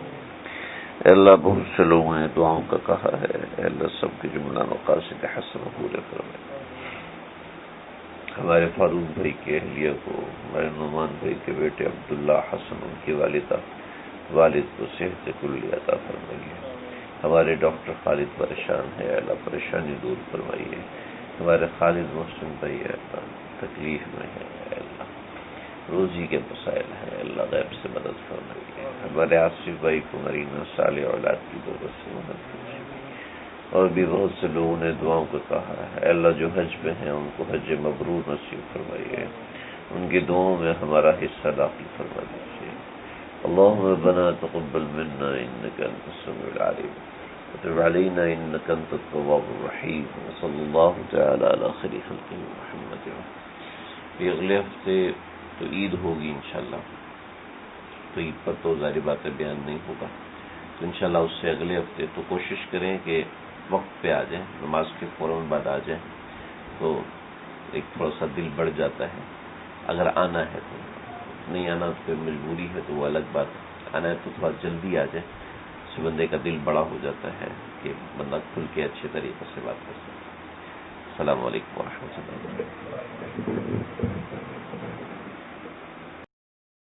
اے اللہ بہت سے لوگوں نے دعاؤں کا کہا ہے، اے اللہ سب کے جملہ مقاصد حسنہ پورے فرمائے. ہمارے فاروق بھائی کے اہلیہ کو، ہمارے نعمان بھائی کے بیٹے عبداللہ حسن، ان کی والد کو صحت کلی عطا فرمائیے. ہمارے ڈاکٹر خالد پریشان ہے، اے اللہ پریشانی دور فرمائیے. ہمارے خالد محسن بھائی اللہ تکلیف میں ہے، اے اللہ روزی کے مسائل ہیں، اللہ غیب سے مدد فرمائیے. ہمارے آصف بھائی کو مرینا صالح اولاد کی ضرورت سے مدد کیجیے. اور بھی بہت سے لوگوں نے دعاؤں کو کہا ہے، اے اللہ جو حج پہ ہیں ان کو حج مبرور نصیب فرمائیے. ان کی دعاؤں میں ہمارا حصہ داخل فرما دیجیے. اللهم ربنا تقبل منا انك انت السميع العليم وتب علينا انك انت التواب الرحيم. وصلى الله تعالى على خير خلقه محمد. یہ اگلے ہفتے تو عید ہوگی انشاءاللہ، تو عید پر تو ظاہر بات ہے بیان نہیں ہوگا، تو انشاءاللہ اس سے اگلے ہفتے تو کوشش کریں کہ وقت پہ آ جائیں، نماز کے فوراً بعد آ جائیں. تو ایک تھوڑا سا دل بڑھ جاتا ہے. اگر آنا ہے تو، نہیں آنا اس پہ مجبوری ہے تو وہ الگ بات ہے. آنا ہے تو تھوڑا جلدی آ جائے، اس بندے کا دل بڑا ہو جاتا ہے کہ بندہ کھل کے اچھے طریقے سے بات کر سکے. السلام علیکم ورحمۃ اللہ.